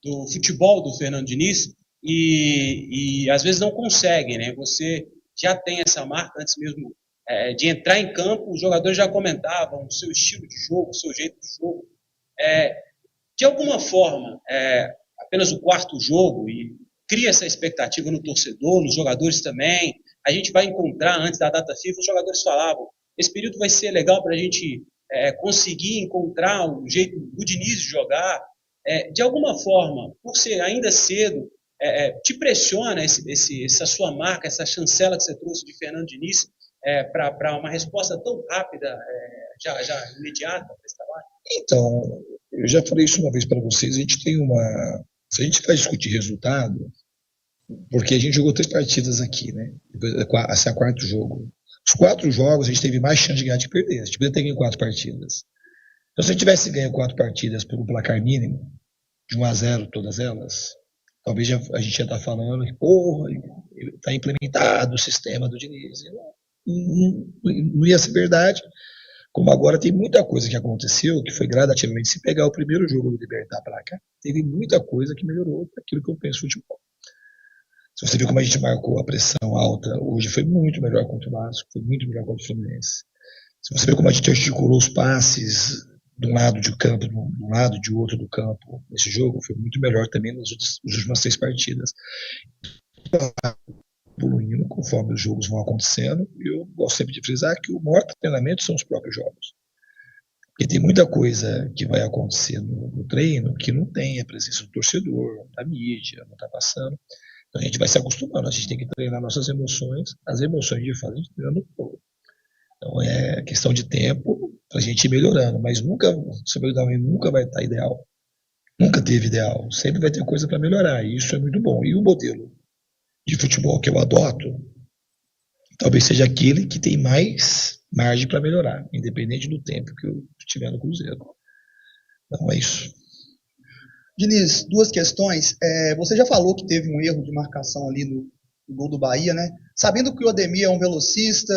do futebol do Fernando Diniz e às vezes não conseguem, né? Você já tem essa marca antes mesmo de entrar em campo, os jogadores já comentavam o seu estilo de jogo, o seu jeito de jogo. De alguma forma, apenas o quarto jogo e cria essa expectativa no torcedor, nos jogadores também. A gente vai encontrar, antes da data FIFA, os jogadores falavam, esse período vai ser legal para a gente conseguir encontrar o jeito do Diniz de jogar. De alguma forma, por ser ainda cedo, te pressiona essa sua marca, essa chancela que você trouxe de Fernando Diniz para uma resposta tão rápida, já imediata para esse trabalho? Então,
eu já falei isso uma vez para vocês, a gente tem se a gente vai discutir resultado, porque a gente jogou 3 partidas aqui, né? Esse é o 4º jogo. Os 4 jogos a gente teve mais chance de ganhar do que perder. A gente poderia ter ganho 4 partidas. Então, se a gente tivesse ganho 4 partidas por um placar mínimo, de 1-0 todas elas, talvez a gente ia estar falando que, porra, está implementado o sistema do Diniz. Não ia ser verdade. Como agora tem muita coisa que aconteceu, que foi gradativamente, se pegar o primeiro jogo do Libertad para cá, teve muita coisa que melhorou aquilo que eu penso no futebol. Se você viu como a gente marcou a pressão alta, hoje foi muito melhor contra o Vasco, foi muito melhor contra o Fluminense. Se você viu como a gente articulou os passes de um lado de campo, de um lado de outro do campo, nesse jogo, foi muito melhor também nas últimas 6 partidas. Evoluindo conforme os jogos vão acontecendo, e eu gosto sempre de frisar que o maior treinamento são os próprios jogos. Porque tem muita coisa que vai acontecer no treino que não tem a presença do torcedor, da mídia, não está passando. Então a gente vai se acostumando, a gente tem que treinar nossas emoções, as emoções de fato a gente treina no jogo. Então é questão de tempo para a gente ir melhorando, mas nunca, o Superman nunca vai estar ideal. Nunca teve ideal. Sempre vai ter coisa para melhorar, e isso é muito bom. E o modelo de futebol que eu adoto, talvez seja aquele que tem mais margem para melhorar, independente do tempo que eu estiver no Cruzeiro. Então é isso.
Diniz, duas questões. Você já falou que teve um erro de marcação ali no gol do Bahia, né? Sabendo que o Ademir é um velocista,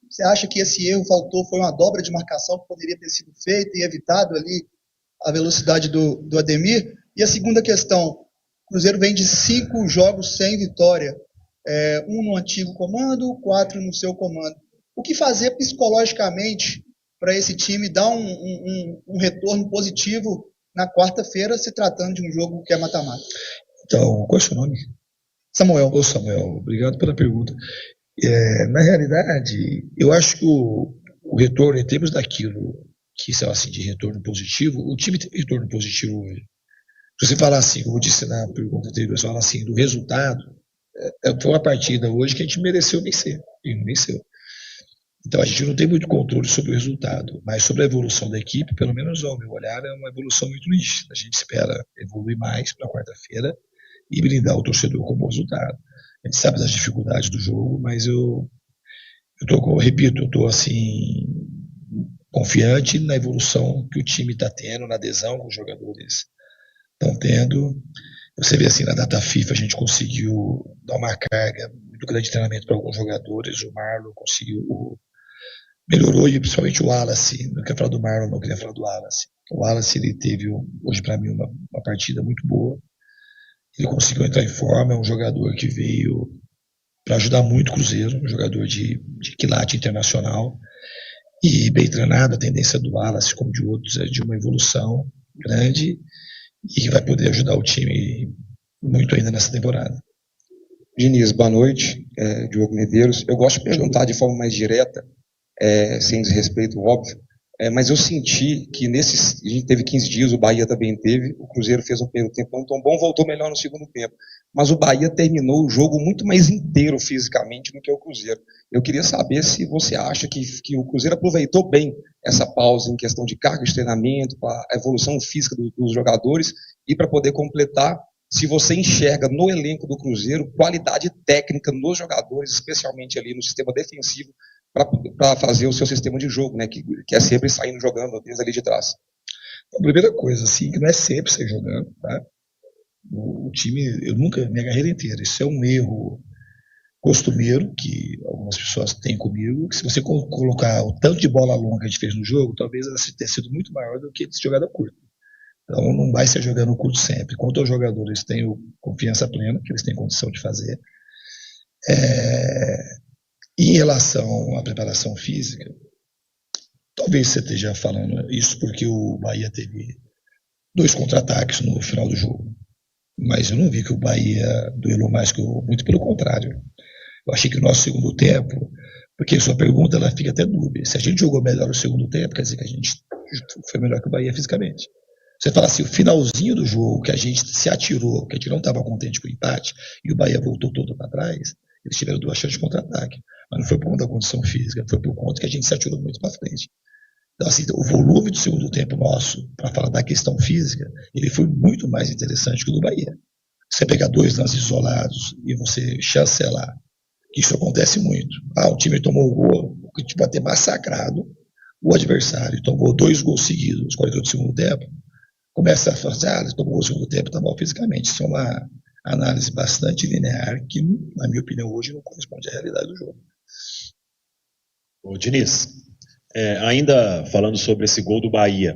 você acha que esse erro foi uma dobra de marcação que poderia ter sido feita e evitado ali a velocidade do Ademir? E a segunda questão, o Cruzeiro vem de 5 jogos sem vitória, um no antigo comando, 4 no seu comando. O que fazer psicologicamente para esse time dar um retorno positivo na quarta-feira, se tratando de um jogo que é mata-mata?
Então, qual é o seu nome?
Samuel.
Ô Samuel, obrigado pela pergunta. Na realidade, eu acho que o retorno, em termos daquilo que são assim, de retorno positivo, o time tem retorno positivo hoje. Se você falar assim, como eu disse na pergunta anterior, você fala assim, do resultado, foi uma partida hoje que a gente mereceu vencer, e não venceu. Então a gente não tem muito controle sobre o resultado, mas sobre a evolução da equipe, pelo menos ao meu olhar, é uma evolução muito nítida. A gente espera evoluir mais para quarta-feira e brindar o torcedor com bom resultado. A gente sabe das dificuldades do jogo, mas eu estou assim, confiante na evolução que o time está tendo, na adesão que os jogadores estão tendo. Você vê assim, na data FIFA a gente conseguiu dar uma carga muito grande de treinamento para alguns jogadores. O Marlon conseguiu, melhorou, e principalmente o Wallace. Não queria falar do Marlon, não queria falar do Wallace. O Wallace, ele teve hoje para mim uma partida muito boa. Ele conseguiu entrar em forma, é um jogador que veio para ajudar muito o Cruzeiro, um jogador de quilate internacional, e bem treinado. A tendência do Wallace, como de outros, é de uma evolução grande, e que vai poder ajudar o time muito ainda nessa temporada.
Diniz, boa noite. Diogo Medeiros. Eu gosto de perguntar de forma mais direta, sem desrespeito, óbvio, mas eu senti que a gente teve 15 dias, o Bahia também teve, o Cruzeiro fez um primeiro tempo não tão bom, voltou melhor no segundo tempo, mas o Bahia terminou o jogo muito mais inteiro fisicamente do que o Cruzeiro. Eu queria saber se você acha que o Cruzeiro aproveitou bem essa pausa em questão de carga de treinamento, para a evolução física dos jogadores, e para poder completar, se você enxerga no elenco do Cruzeiro qualidade técnica nos jogadores, especialmente ali no sistema defensivo, para fazer o seu sistema de jogo, né, que é sempre saindo jogando desde ali de trás.
A primeira coisa, assim, que não é sempre sair jogando, tá? O time, eu nunca, minha carreira inteira, isso é um erro costumeiro que algumas pessoas têm comigo, que se você colocar o tanto de bola longa que a gente fez no jogo, talvez ela tenha sido muito maior do que de jogada curta. Então não vai ser jogando curto sempre. Quanto aos jogadores, tenho confiança plena que eles têm condição de fazer. Em relação à preparação física, talvez você esteja falando isso porque o Bahia teve 2 contra-ataques no final do jogo. Mas eu não vi que o Bahia duelou mais que o... Muito pelo contrário. Eu achei que o nosso segundo tempo, porque sua pergunta ela fica até dúbia. Se a gente jogou melhor o segundo tempo, quer dizer que a gente foi melhor que o Bahia fisicamente. Você fala assim, o finalzinho do jogo, que a gente se atirou, que a gente não estava contente com o empate, e o Bahia voltou todo para trás, eles tiveram 2 chances de contra-ataque. Mas não foi por conta da condição física, foi por conta que a gente se atirou muito para frente. Então, assim, o volume do segundo tempo nosso, para falar da questão física, ele foi muito mais interessante que o do Bahia. Você pegar 2 lances isolados e você chancelar, isso acontece muito. O time tomou o gol, o time vai ter massacrado o adversário, tomou 2 gols seguidos nos 48 do segundo tempo, começa a falar, ele tomou o segundo tempo, está mal fisicamente. Isso é uma análise bastante linear que, na minha opinião, hoje não corresponde à realidade do jogo.
Ô, Diniz, ainda falando sobre esse gol do Bahia,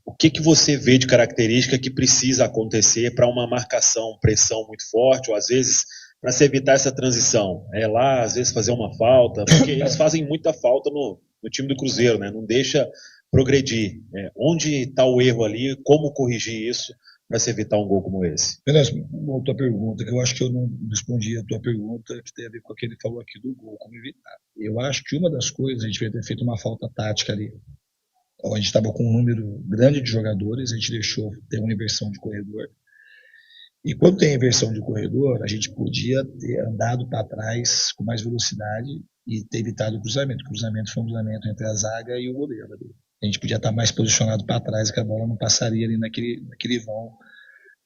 o que você vê de característica que precisa acontecer para uma marcação, pressão muito forte, ou às vezes para se evitar essa transição? Lá, às vezes, fazer uma falta, porque eles fazem muita falta no time do Cruzeiro, né? Não deixa progredir. Onde está o erro ali? Como corrigir isso para se evitar um gol como esse?
Beleza, uma tua pergunta, que eu acho que eu não respondi a tua pergunta, que tem a ver com o que ele falou aqui do gol, como evitar. Eu acho que uma das coisas, a gente vai ter feito uma falta tática ali. Então, a gente estava com um número grande de jogadores, a gente deixou ter uma inversão de corredor. E quando tem inversão de corredor, a gente podia ter andado para trás com mais velocidade e ter evitado o cruzamento. O cruzamento foi um cruzamento entre a zaga e o goleiro. A gente podia estar mais posicionado para trás, que a bola não passaria ali naquele vão,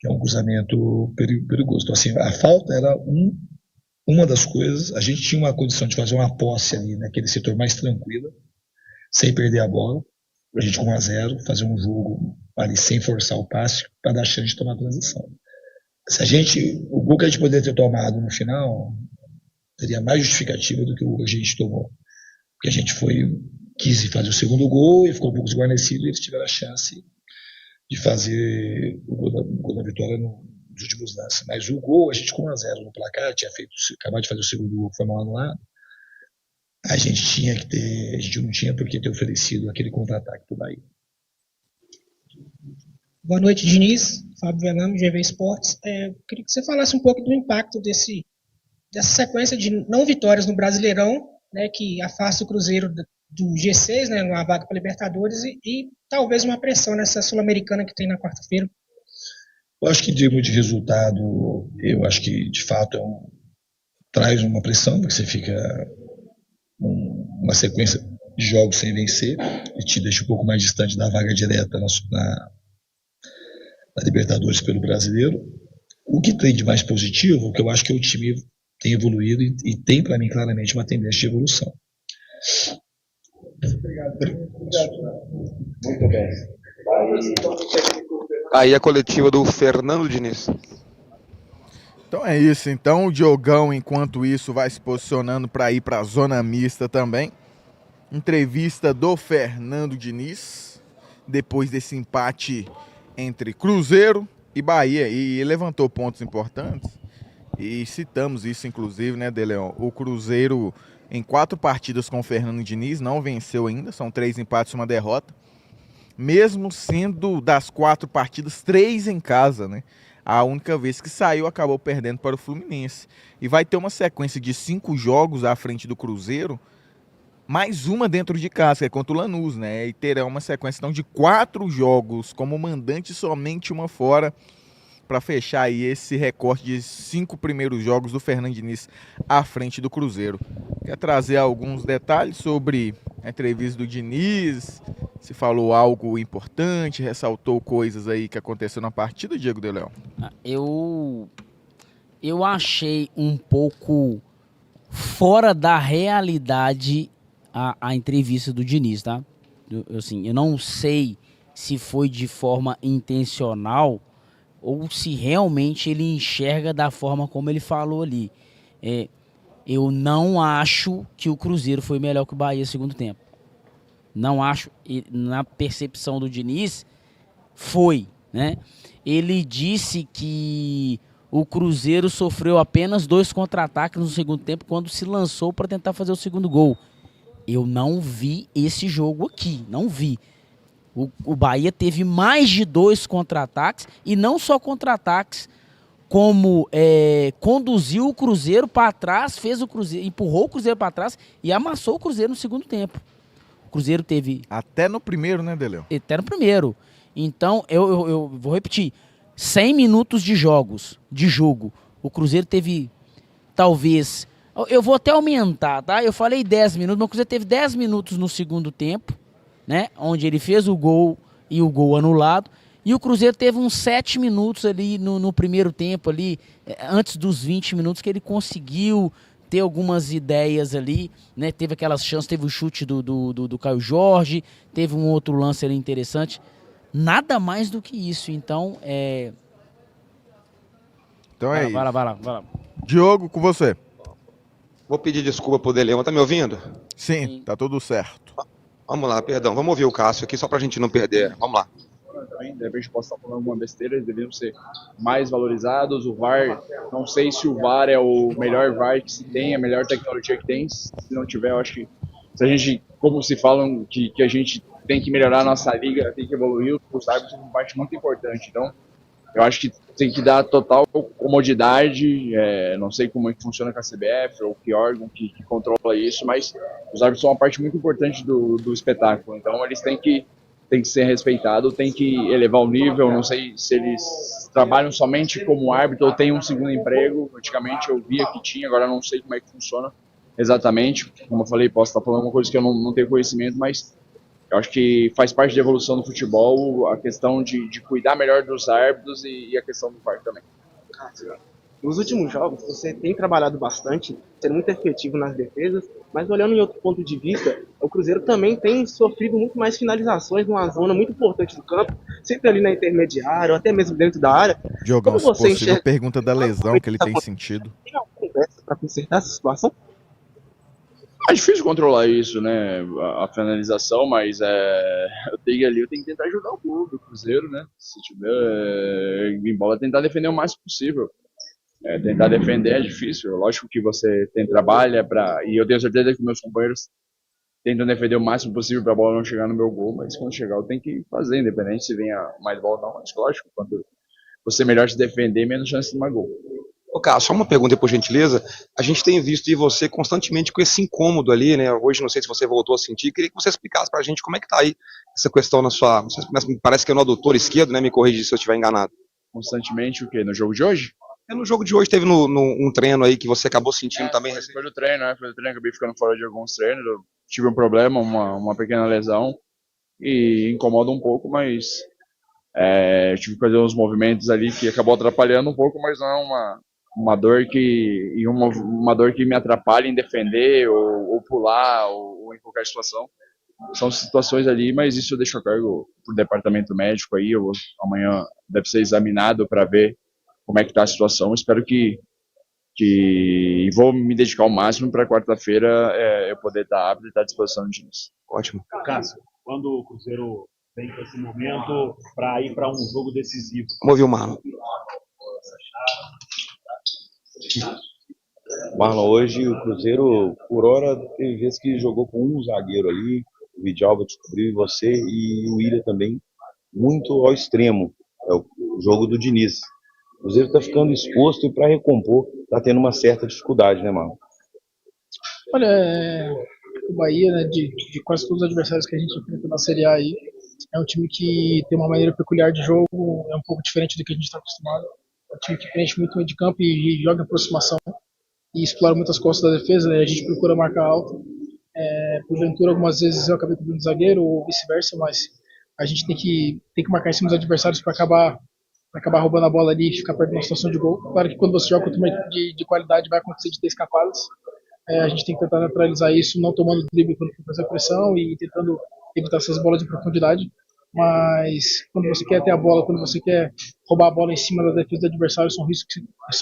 que é um cruzamento perigoso. Então, assim, a falta era uma das coisas. A gente tinha uma condição de fazer uma posse ali naquele setor mais tranquila, sem perder a bola. A gente com 1-0, fazer um jogo ali sem forçar o passe, para dar chance de tomar a transição. O gol que a gente poderia ter tomado no final teria mais justificativa do que o que a gente tomou. Porque a gente quis fazer o segundo gol e ficou um pouco desguarnecido, e eles tiveram a chance de fazer o gol da vitória nos últimos lances. Mas o gol, a gente com 1-0 no placar, acabado de fazer o segundo gol, foi mal anulado. A gente não tinha por que ter oferecido aquele contra-ataque para o Bahia.
Boa noite, Diniz. Fábio Velame, GV Esportes. Queria que você falasse um pouco do impacto dessa sequência de não vitórias no Brasileirão, né, que afasta o Cruzeiro do G6, né, numa vaga para Libertadores, e talvez uma pressão nessa Sul-Americana que tem na quarta-feira.
Eu acho que, em termos de resultado, eu acho que, de fato, traz uma pressão, porque você fica uma sequência de jogos sem vencer e te deixa um pouco mais distante da vaga direta na Libertadores pelo Brasileiro. O que tem de mais positivo, que eu acho que o time tem evoluído e tem, para mim, claramente uma tendência de evolução.
Muito bem.
Aí a coletiva do Fernando Diniz.
Então é isso. Então o Diogão, enquanto isso, vai se posicionando para ir para a zona mista também. Entrevista do Fernando Diniz, depois desse empate entre Cruzeiro e Bahia. E levantou pontos importantes. E citamos isso, inclusive, né, Deleon? O Cruzeiro, em 4 partidas com o Fernando Diniz, não venceu ainda. São 3 empates e 1 derrota. Mesmo sendo das 4 partidas, 3 em casa, né? A única vez que saiu, acabou perdendo para o Fluminense. E vai ter uma sequência de 5 jogos à frente do Cruzeiro, mais uma dentro de casa, que é contra o Lanús, né? E terá uma sequência então, de 4 jogos como mandante, somente uma fora, para fechar aí esse recorte de 5 primeiros jogos do Fernando Diniz à frente do Cruzeiro. Quer trazer alguns detalhes sobre a entrevista do Diniz? Se falou algo importante, ressaltou coisas aí que aconteceu na partida, Diego de Leão?
Eu achei um pouco fora da realidade a entrevista do Diniz, tá? Eu não sei se foi de forma intencional ou se realmente ele enxerga da forma como ele falou ali. Eu não acho que o Cruzeiro foi melhor que o Bahia no segundo tempo. Não acho, na percepção do Diniz, foi, né? Ele disse que o Cruzeiro sofreu apenas 2 contra-ataques no segundo tempo quando se lançou para tentar fazer o segundo gol. Eu não vi esse jogo aqui, não vi. O Bahia teve mais de 2 contra-ataques, e não só contra-ataques, como conduziu o Cruzeiro para trás, empurrou o Cruzeiro para trás e amassou o Cruzeiro no segundo tempo. O Cruzeiro teve...
Até no primeiro, né, Deleu?
Até no primeiro. Então, eu vou repetir. 100 minutos de jogo. O Cruzeiro teve, talvez... Eu vou até aumentar, tá? Eu falei 10 minutos, mas o Cruzeiro teve 10 minutos no segundo tempo, né? Onde ele fez o gol e o gol anulado. E o Cruzeiro teve uns 7 minutos ali no primeiro tempo, ali, antes dos 20 minutos, que ele conseguiu ter algumas ideias ali, né? Teve aquelas chances, teve o chute do Caio Jorge, teve um outro lance ali interessante. Nada mais do que isso. Então,
Então é isso.
Vai lá.
Diogo, com você.
Vou pedir desculpa pro Deleão, tá me ouvindo?
Sim, tá tudo certo.
Vamos lá, perdão. Vamos ouvir o Cássio aqui, só pra gente não perder. Vamos lá.
Também, de repente posso estar falando alguma besteira, eles deveriam ser mais valorizados. O VAR, não sei se o VAR é o melhor VAR que se tem, a melhor tecnologia que tem. Se não tiver, eu acho que se a gente, como se falam que a gente tem que melhorar a nossa liga, tem que evoluir, os árbitros são uma parte muito importante. Então, eu acho que tem que dar total comodidade, não sei como é que funciona com a CBF ou que órgão que controla isso, mas os árbitros são uma parte muito importante do espetáculo. Então, eles têm que ser respeitados, tem que elevar o nível. Não sei se eles trabalham somente como árbitro ou têm um segundo emprego. Antigamente eu via que tinha, agora não sei como é que funciona. exatamente. Como eu falei, posso estar falando uma coisa que eu não tenho conhecimento, mas eu acho que faz parte da evolução do futebol a questão de cuidar melhor dos árbitros e a questão do VAR também.
Nos últimos jogos, você tem trabalhado bastante, sendo muito efetivo nas defesas, mas olhando em outro ponto de vista, o Cruzeiro também tem sofrido muito mais finalizações numa zona muito importante do campo, sempre ali na intermediária, ou até mesmo dentro da área.
Diogão,
Como você
possível
enxerga?
pergunta da lesão que ele tem sentido.
Tem alguma conversa para consertar essa situação?
É difícil controlar isso, né? A finalização, mas eu tenho que tentar ajudar o clube, o Cruzeiro, né? Se tiver em bola, tentar defender o máximo possível. Tentar defender é difícil. Lógico que você trabalha e eu tenho certeza que meus companheiros tentam defender o máximo possível para a bola não chegar no meu gol, mas quando chegar eu tenho que fazer, independente se venha mais bola ou não. Mas lógico, quando você melhor se defender, menos chance de tomar gol.
Ô, Cássio, só uma pergunta aí, por gentileza. A gente tem visto de você constantemente com esse incômodo ali, né? Hoje, não sei se você voltou a sentir. Queria que você explicasse pra gente como é que tá aí essa questão na sua... Parece que é no adutor esquerdo, né? Me corrija se eu estiver enganado.
Constantemente o quê? No jogo de hoje?
No jogo de hoje teve um treino aí que você acabou sentindo também.
Foi do treino, né? Foi do treino, acabei ficando fora de alguns treinos. Eu tive um problema, uma pequena lesão. E incomoda um pouco, mas... tive que fazer uns movimentos ali que acabou atrapalhando um pouco, mas não é uma dor que me atrapalha em defender ou pular ou em qualquer situação. São situações ali, mas isso eu deixo a cargo pro departamento médico aí. Amanhã deve ser examinado para ver como é que tá a situação. Espero que vou me dedicar ao máximo para quarta-feira eu poder estar apto e estar à disposição do time.
Ótimo.
Cássio, quando o Cruzeiro vem com esse momento para ir para um jogo decisivo.
Vamos ouvir o Marlon.
Marlon, hoje o Cruzeiro, por hora, teve vezes que jogou com um zagueiro ali, o Vidalba descobriu você e o Willian também, muito ao extremo. É o jogo do Diniz. O Cruzeiro está ficando exposto e para recompor está tendo uma certa dificuldade, né, Marlon?
Olha, o Bahia, né, de quase todos os adversários que a gente enfrenta na Série A aí, é um time que tem uma maneira peculiar de jogo, é um pouco diferente do que a gente está acostumado. É um time que preenche muito o meio de campo e joga em aproximação e explora muitas costas da defesa, né? A gente procura marcar alto. Porventura, algumas vezes eu acabei cobrindo zagueiro ou vice-versa, mas a gente tem que marcar em cima dos adversários para acabar roubando a bola ali e ficar perto de uma situação de gol. Claro que quando você joga contra uma de qualidade vai acontecer de ter escapadas. A gente tem que tentar neutralizar isso, não tomando drible quando for fazer a pressão e tentando evitar essas bolas de profundidade. Mas quando você quer ter a bola, quando você quer roubar a bola em cima da defesa do adversário, são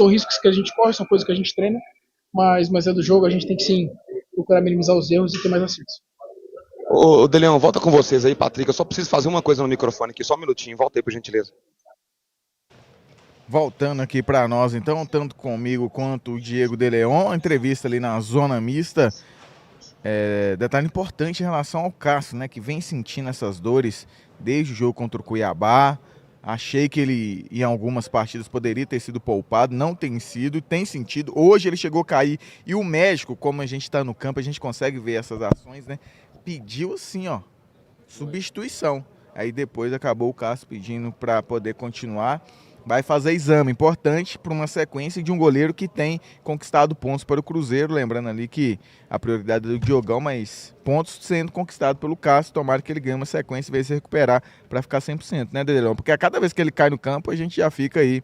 riscos que a gente corre, são coisas que a gente treina, mas é do jogo, a gente tem que sim procurar minimizar os erros e ter mais acertos.
Ô, Deleão, volta com vocês aí, Patrick. Eu só preciso fazer uma coisa no microfone aqui, só um minutinho. Volta aí, por gentileza.
Voltando aqui para nós, então, tanto comigo quanto o Diego de Leon, entrevista ali na zona mista. Detalhe importante em relação ao Cássio, né, que vem sentindo essas dores desde o jogo contra o Cuiabá. Achei que ele, em algumas partidas, poderia ter sido poupado, não tem sido, tem sentido. Hoje ele chegou a cair e o médico, como a gente está no campo, a gente consegue ver essas ações, né, pediu assim, ó, substituição. Aí depois acabou o Cássio pedindo para poder continuar. Vai fazer exame importante para uma sequência de um goleiro que tem conquistado pontos para o Cruzeiro. Lembrando ali que a prioridade é do Diogão, mas pontos sendo conquistados pelo Cássio. Tomara que ele ganhe uma sequência e venha se recuperar para ficar 100%, né, Dedelão? Porque a cada vez que ele cai no campo, a gente já fica aí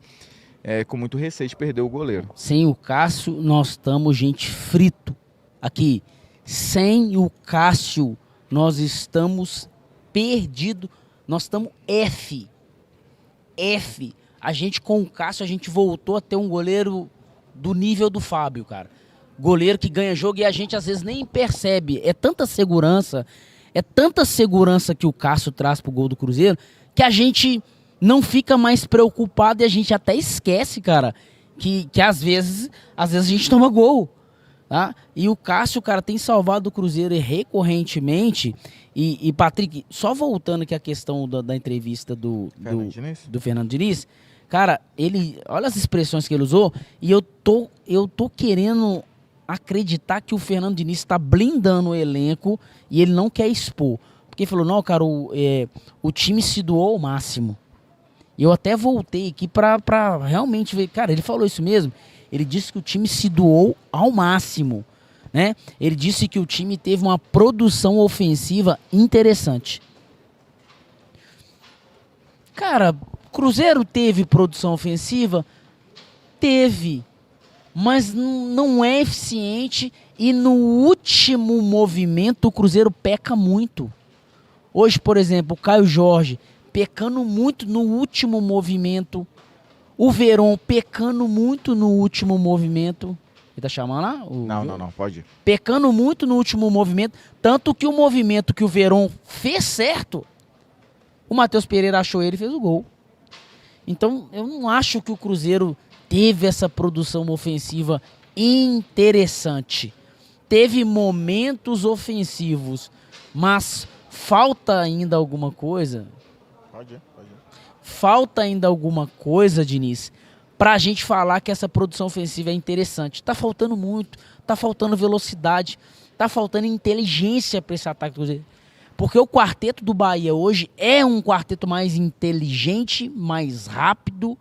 com muito receio de perder o goleiro.
Sem o Cássio, nós estamos, gente, frito. Aqui, sem o Cássio, nós estamos perdidos. Nós estamos F. A gente com o Cássio, a gente voltou a ter um goleiro do nível do Fábio, cara. Goleiro que ganha jogo e a gente às vezes nem percebe. É tanta segurança que o Cássio traz pro gol do Cruzeiro, que a gente não fica mais preocupado e a gente até esquece, cara, que às vezes a gente toma gol. Tá? E o Cássio, cara, tem salvado o Cruzeiro recorrentemente. E Patrick, só voltando aqui a questão da entrevista do Fernando Diniz, cara, olha as expressões que ele usou, e eu tô querendo acreditar que o Fernando Diniz está blindando o elenco e ele não quer expor. Porque ele falou, não, cara, o time se doou ao máximo. Eu até voltei aqui pra realmente ver, cara, ele falou isso mesmo. Ele disse que o time se doou ao máximo. né? Ele disse que o time teve uma produção ofensiva interessante. Cara, Cruzeiro teve produção ofensiva? Teve, mas não é eficiente e no último movimento o Cruzeiro peca muito. Hoje, por exemplo, o Caio Jorge pecando muito no último movimento, o Veron pecando muito no último movimento. Ele tá chamando lá?
Não, pode ir.
Pecando muito no último movimento, tanto que o movimento que o Veron fez certo, o Matheus Pereira achou ele e fez o gol. Então, eu não acho que o Cruzeiro teve essa produção ofensiva interessante. Teve momentos ofensivos, mas falta ainda alguma coisa.
Pode ir.
Falta ainda alguma coisa, Diniz, pra gente falar que essa produção ofensiva é interessante. Tá faltando muito, tá faltando velocidade, tá faltando inteligência pra esse ataque do Cruzeiro. Porque o quarteto do Bahia hoje é um quarteto mais inteligente, mais rápido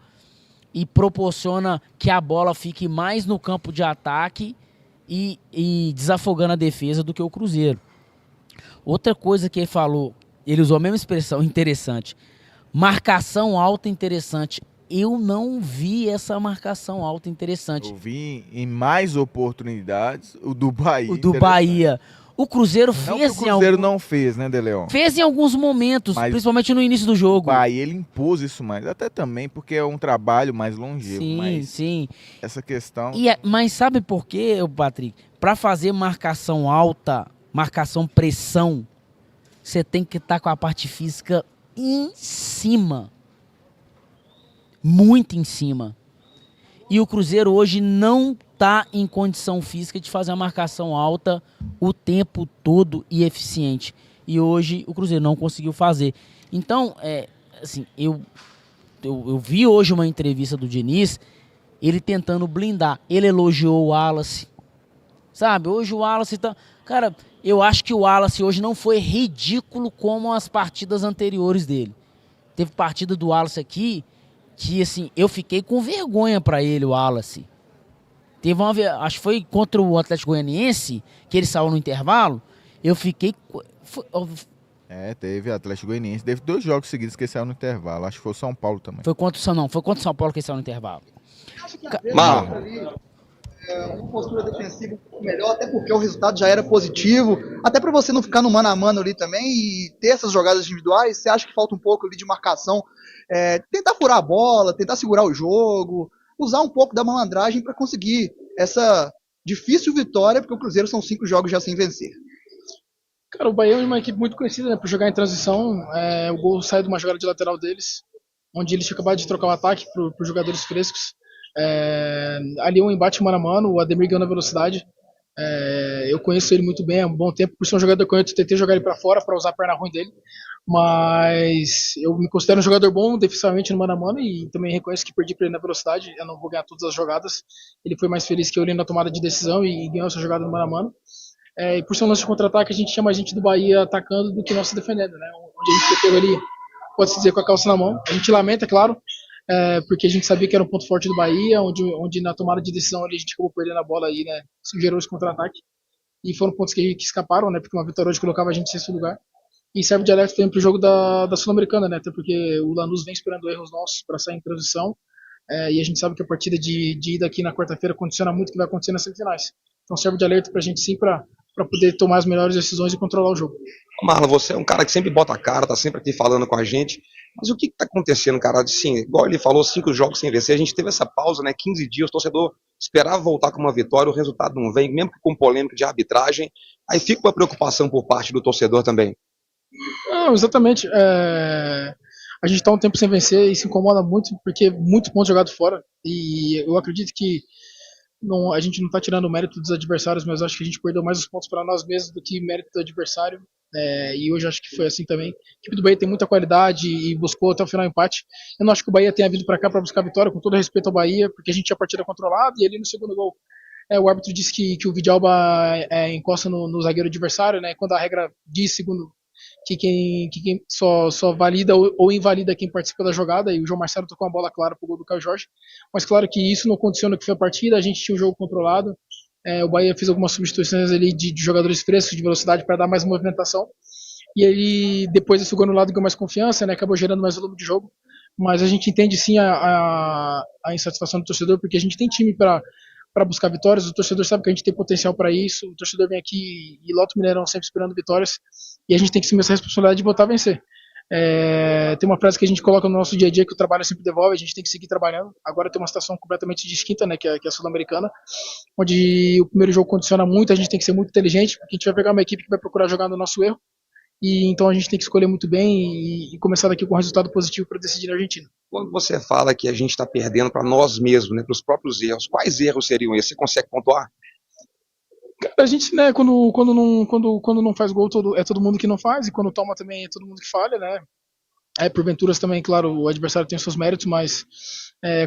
e proporciona que a bola fique mais no campo de ataque e desafogando a defesa do que o Cruzeiro. Outra coisa que ele falou, ele usou a mesma expressão, interessante. Marcação alta interessante. Eu não vi essa marcação alta interessante.
Eu vi em mais oportunidades o do Bahia.
O do Bahia. O Cruzeiro fez
o Cruzeiro não fez, né, Deleon?
Fez em alguns momentos, mas principalmente no início do jogo.
O Bahia, ele impôs isso mais. Até também porque é um trabalho mais longevo.
Sim.
Essa questão...
Mas sabe por quê, Patrick? Para fazer marcação alta, marcação pressão, você tem que estar com a parte física em cima. Muito em cima. E o Cruzeiro hoje não está em condição física de fazer a marcação alta o tempo todo e eficiente. E hoje o Cruzeiro não conseguiu fazer. Então, assim, eu vi hoje uma entrevista do Diniz, ele tentando blindar. Ele elogiou o Wallace. Sabe, hoje o Wallace tá... Cara, eu acho que o Wallace hoje não foi ridículo como as partidas anteriores dele. Teve partida do Wallace aqui que, assim, eu fiquei com vergonha pra ele, o Wallace. Teve uma... Acho que foi contra o Atlético Goianiense, que ele saiu no intervalo. Eu fiquei...
teve Atlético Goianiense. Teve 2 jogos seguidos que ele saiu no intervalo. Acho que foi o São Paulo também.
Foi contra o São Paulo que ele saiu no intervalo.
Uma postura defensiva um pouco melhor, até porque o resultado já era positivo, até para você não ficar no mano a mano ali também e ter essas jogadas individuais. Você acha que falta um pouco ali de marcação, tentar furar a bola, tentar segurar o jogo, usar um pouco da malandragem para conseguir essa difícil vitória, porque o Cruzeiro são 5 jogos já sem vencer.
Cara, o Bahia é uma equipe muito conhecida, né, por jogar em transição. O gol sai de uma jogada de lateral deles, onde eles tinham acabado de trocar o ataque para os jogadores frescos. Ali um embate mano a mano, o Ademir ganhou na velocidade. Eu conheço ele muito bem há um bom tempo, por ser um jogador que eu tentei jogar ele para fora para usar a perna ruim dele, mas eu me considero um jogador bom defensivamente no mano a mano e também reconheço que perdi para ele na velocidade. Eu não vou ganhar todas as jogadas, ele foi mais feliz que eu ali na tomada de decisão e ganhou essa jogada no mano a mano. E por ser um lance de contra-ataque, a gente chama a gente do Bahia atacando do que nós defendendo, né? Onde a gente pegou ali, pode-se dizer, com a calça na mão. A gente lamenta, é claro, porque a gente sabia que era um ponto forte do Bahia, onde na tomada de decisão ali a gente acabou perdendo a bola aí, né? Isso gerou esse contra-ataque. E foram pontos que escaparam, né? Porque uma vitória hoje colocava a gente em 6º lugar. E serve de alerta também para o jogo da Sul-Americana, né? Até porque o Lanús vem esperando erros nossos para sair em transição. E a gente sabe que a partida de ida aqui na quarta-feira condiciona muito o que vai acontecer nas semifinais. Então serve de alerta para a gente sim, para poder tomar as melhores decisões e controlar o jogo.
Marlon, você é um cara que sempre bota a cara, tá sempre aqui falando com a gente, mas o que tá acontecendo, cara? Assim, igual ele falou, 5 jogos sem vencer, a gente teve essa pausa, né, 15 dias, o torcedor esperava voltar com uma vitória, o resultado não vem, mesmo que com polêmica de arbitragem, aí fica uma preocupação por parte do torcedor também.
Não, exatamente. A gente tá um tempo sem vencer e se incomoda muito, porque muito ponto jogado fora, e eu acredito que a gente não está tirando o mérito dos adversários, mas acho que a gente perdeu mais os pontos para nós mesmos do que mérito do adversário. E hoje acho que foi assim também. A equipe do Bahia tem muita qualidade e buscou até o final o empate. Eu não acho que o Bahia tenha vindo para cá para buscar a vitória, com todo respeito ao Bahia, porque a gente tinha a partida controlada e ali no segundo gol o árbitro disse que o Vidalba encosta no zagueiro adversário, né? Quando a regra diz, segundo, que quem só valida ou invalida quem participa da jogada, e o João Marcelo tocou uma bola clara pro gol do Caio Jorge, mas claro que isso não condiciona o que foi a partida. A gente tinha o jogo controlado, O Bahia fez algumas substituições ali de jogadores frescos, de velocidade, para dar mais movimentação. E aí, depois esse gol no lado ganhou mais confiança, né? Acabou gerando mais volume de jogo. Mas a gente entende sim a insatisfação do torcedor, porque a gente tem time para buscar vitórias. O torcedor sabe que a gente tem potencial para isso. O torcedor vem aqui e lota o Mineirão sempre esperando vitórias. E a gente tem que assumir essa responsabilidade de voltar a vencer. Tem uma frase que a gente coloca no nosso dia a dia que o trabalho sempre devolve, a gente tem que seguir trabalhando. Agora tem uma situação completamente distinta, né, que é a Sul-Americana, onde o primeiro jogo condiciona muito, a gente tem que ser muito inteligente, porque a gente vai pegar uma equipe que vai procurar jogar no nosso erro, e então a gente tem que escolher muito bem e começar daqui com um resultado positivo para decidir na Argentina.
Quando você fala que a gente está perdendo para nós mesmos, né, para os próprios erros, quais erros seriam esses? Você consegue pontuar?
A gente, né, quando não faz gol, é todo mundo que não faz, e quando toma também é todo mundo que falha, né? Porventuras também, claro, o adversário tem os seus méritos, mas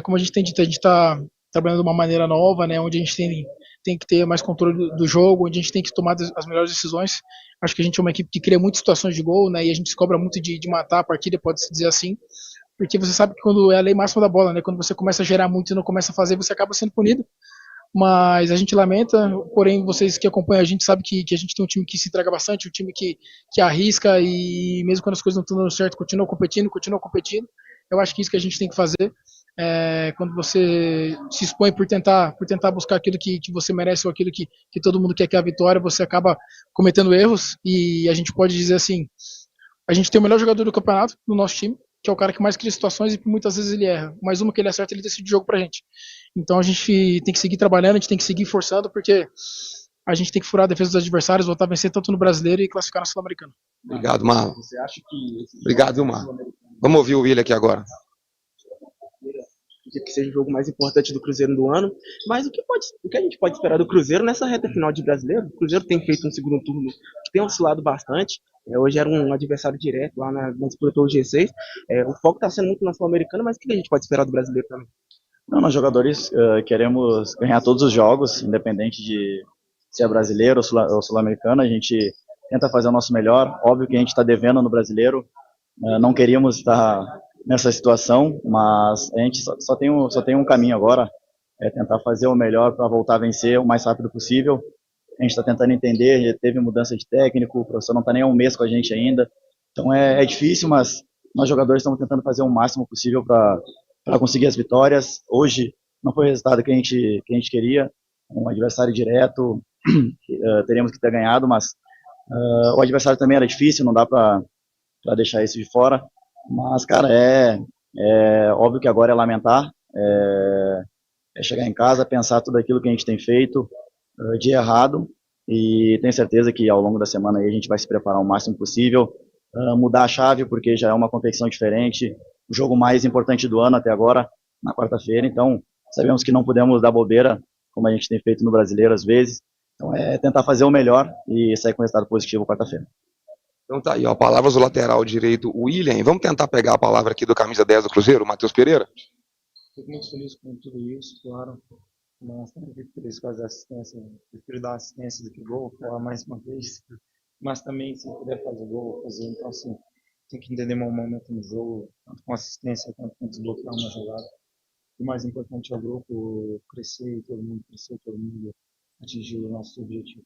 como a gente tem dito, a gente está trabalhando de uma maneira nova, né, onde a gente tem que ter mais controle do jogo, onde a gente tem que tomar as melhores decisões. Acho que a gente é uma equipe que cria muitas situações de gol, né, e a gente se cobra muito de matar a partida, pode-se dizer assim, porque você sabe que quando é a lei máxima da bola, né, quando você começa a gerar muito e não começa a fazer, você acaba sendo punido. Mas a gente lamenta, porém vocês que acompanham a gente sabem que a gente tem um time que se entrega bastante, um time que arrisca e mesmo quando as coisas não estão dando certo, continua competindo. Eu acho que isso que a gente tem que fazer, quando você se expõe por tentar buscar aquilo que você merece ou aquilo que todo mundo quer, que é a vitória, você acaba cometendo erros, e a gente pode dizer assim, a gente tem o melhor jogador do campeonato no nosso time, que é o cara que mais cria situações e muitas vezes ele erra, mas uma que ele acerta, ele decide o jogo pra gente. Então a gente tem que seguir trabalhando, a gente tem que seguir forçando, porque a gente tem que furar a defesa dos adversários, voltar a vencer tanto no Brasileiro e classificar na Sul-Americana.
Obrigado, Marlon.
Você acha que
Obrigado, viu, Marlon. Vamos ouvir o William aqui agora.
Que seja o jogo mais importante do Cruzeiro do ano, mas o que a gente pode esperar do Cruzeiro nessa reta final de Brasileiro? O Cruzeiro tem feito um segundo turno que tem oscilado bastante, hoje era um adversário direto lá na disputa pelo G6, o foco está sendo muito na Sul-Americana, mas o que a gente pode esperar do Brasileiro também?
Não, nós jogadores queremos ganhar todos os jogos, independente de se é brasileiro ou sul-americano, a gente tenta fazer o nosso melhor, óbvio que a gente está devendo no Brasileiro, não queríamos estar nessa situação, mas a gente só tem um caminho agora, é tentar fazer o melhor para voltar a vencer o mais rápido possível. A gente está tentando entender, já teve mudança de técnico, o professor não está nem há um mês com a gente ainda, então é difícil, mas nós jogadores estamos tentando fazer o máximo possível para conseguir as vitórias. Hoje não foi o resultado que a gente queria, um adversário direto, teríamos que ter ganhado, mas o adversário também era difícil, não dá para deixar isso de fora. Mas, cara, é óbvio que agora é lamentar, é chegar em casa, pensar tudo aquilo que a gente tem feito de errado, e tenho certeza que ao longo da semana aí a gente vai se preparar o máximo possível, mudar a chave, porque já é uma competição diferente, o jogo mais importante do ano até agora, na quarta-feira, então sabemos que não podemos dar bobeira, como a gente tem feito no Brasileiro às vezes, então é tentar fazer o melhor e sair com resultado positivo quarta-feira.
Então tá aí, ó, palavras do lateral direito, William. Vamos tentar pegar a palavra aqui do camisa 10 do Cruzeiro, Matheus Pereira?
Fico muito feliz com tudo isso, claro. Mas também fico feliz com as assistências. Prefiro dar assistência do que gol, falar mais uma vez. Mas também, se puder fazer gol, fazer. Então, assim, tem que entender o momento no jogo, tanto com assistência, tanto com desbloquear uma jogada. O mais importante é o grupo crescer, todo mundo atingir o nosso objetivo.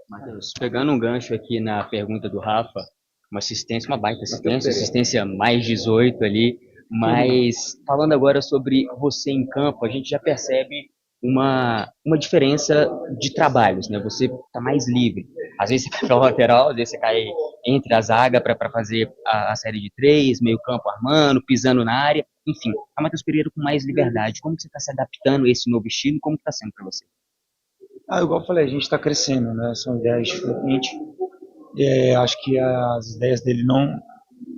Matheus, pegando um gancho aqui na pergunta do Rafa, uma baita assistência mais 18 ali, mas falando agora sobre você em campo, a gente já percebe uma diferença de trabalhos, né? Você está mais livre. Às vezes você cai para o lateral, às vezes você cai entre a zaga para fazer a série de 3, meio campo armando, pisando na área, enfim, a Matheus Pereira com mais liberdade. Como que você está se adaptando a esse novo estilo e como está sendo para você?
Igual eu falei, a gente está crescendo, né? São ideias diferentes. Acho que as ideias dele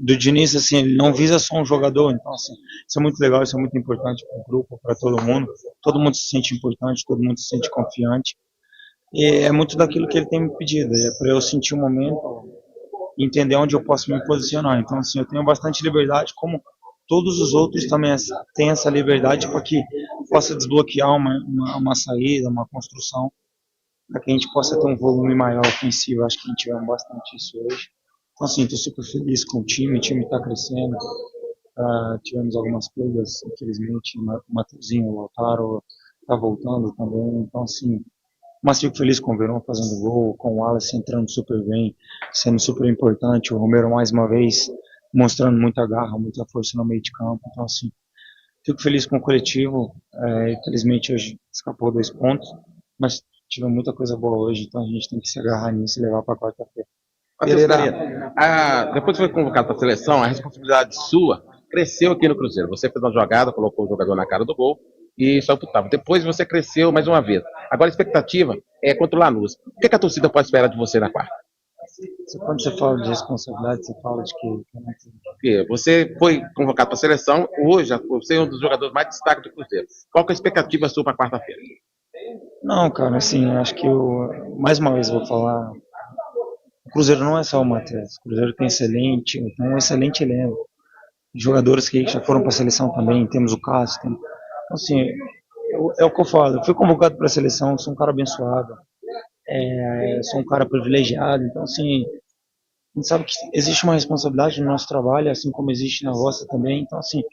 do Diniz, assim, ele não visa só um jogador, então, assim, isso é muito legal, isso é muito importante para o grupo, para todo mundo se sente importante, todo mundo se sente confiante, e é muito daquilo que ele tem me pedido, para eu sentir o momento e entender onde eu posso me posicionar, então, assim, eu tenho bastante liberdade, como todos os outros também têm essa liberdade para que possa desbloquear uma saída, uma construção, para que a gente possa ter um volume maior ofensivo. Acho que a gente tivemos bastante isso hoje. Então, assim, estou super feliz com o time está crescendo. Tivemos algumas perdas, infelizmente, o Mateuzinho, o Lautaro está voltando também. Então, assim, Mas fico feliz com o Verón fazendo gol, com o Wallace entrando super bem, sendo super importante. O Romero, mais uma vez, mostrando muita garra, muita força no meio de campo. Então, assim, fico feliz com o coletivo. Infelizmente, hoje escapou 2 pontos, mas tivemos muita coisa boa hoje. Então, a gente tem que se agarrar nisso e levar para quarta-feira.
Depois que foi convocado para a seleção, a responsabilidade sua cresceu aqui no Cruzeiro. Você fez uma jogada, colocou o jogador na cara do gol e só optava. Depois você cresceu mais uma vez. Agora a expectativa é contra o Lanús. O que a torcida pode esperar de você na quarta?
Quando você fala de responsabilidade, você fala de que...
Porque você foi convocado para a seleção, hoje você é um dos jogadores mais destaques do Cruzeiro. Qual que é a expectativa sua para quarta-feira?
Não, cara, assim, acho que mais uma vez vou falar, o Cruzeiro não é só o Matheus, o Cruzeiro tem um excelente elenco, jogadores que já foram para a seleção também, temos o Cássio, então, assim, é o que eu falo, eu fui convocado para a seleção, sou um cara abençoado, sou um cara privilegiado, então, assim, a gente sabe que existe uma responsabilidade no nosso trabalho, assim como existe na vossa também, então, assim,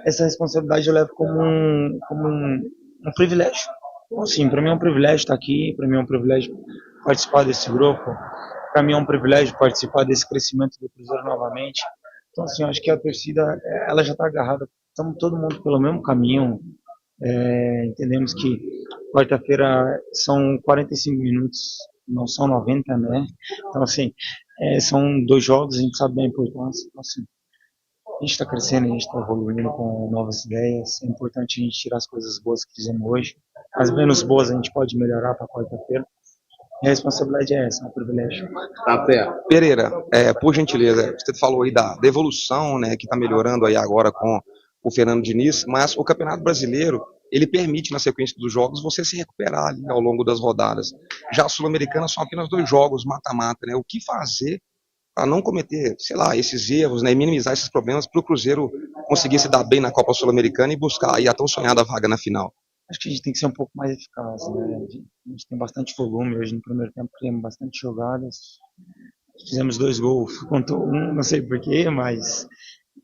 essa responsabilidade eu levo como um privilégio. Então, assim, para mim é um privilégio estar aqui, para mim é um privilégio participar desse grupo, para mim é um privilégio participar desse crescimento do Cruzeiro novamente. Então, assim, eu acho que a torcida, ela já está agarrada, estamos todo mundo pelo mesmo caminho, entendemos que quarta-feira são 45 minutos, não são 90, né? Então, assim, são 2 jogos, a gente sabe da importância, então, assim, a gente está crescendo, a gente está evoluindo com novas ideias, é importante a gente tirar as coisas boas que fizemos hoje, as menos boas a gente pode melhorar para quarta-feira. E a responsabilidade é essa, é um privilégio.
Tá certo.
Pereira, por gentileza, você falou aí da evolução, né, que está melhorando aí agora com o Fernando Diniz, mas o Campeonato Brasileiro, ele permite, na sequência dos jogos, você se recuperar ali ao longo das rodadas. Já a Sul-Americana são apenas 2 jogos, mata-mata, né? O que fazer para não cometer, sei lá, esses erros, né, e minimizar esses problemas para o Cruzeiro conseguir se dar bem na Copa Sul-Americana e buscar aí a tão sonhada vaga na final?
Acho que a gente tem que ser um pouco mais eficaz, né? A gente tem bastante volume hoje no primeiro tempo, criamos bastante jogadas, fizemos 2 gols, contou um, não sei porquê, mas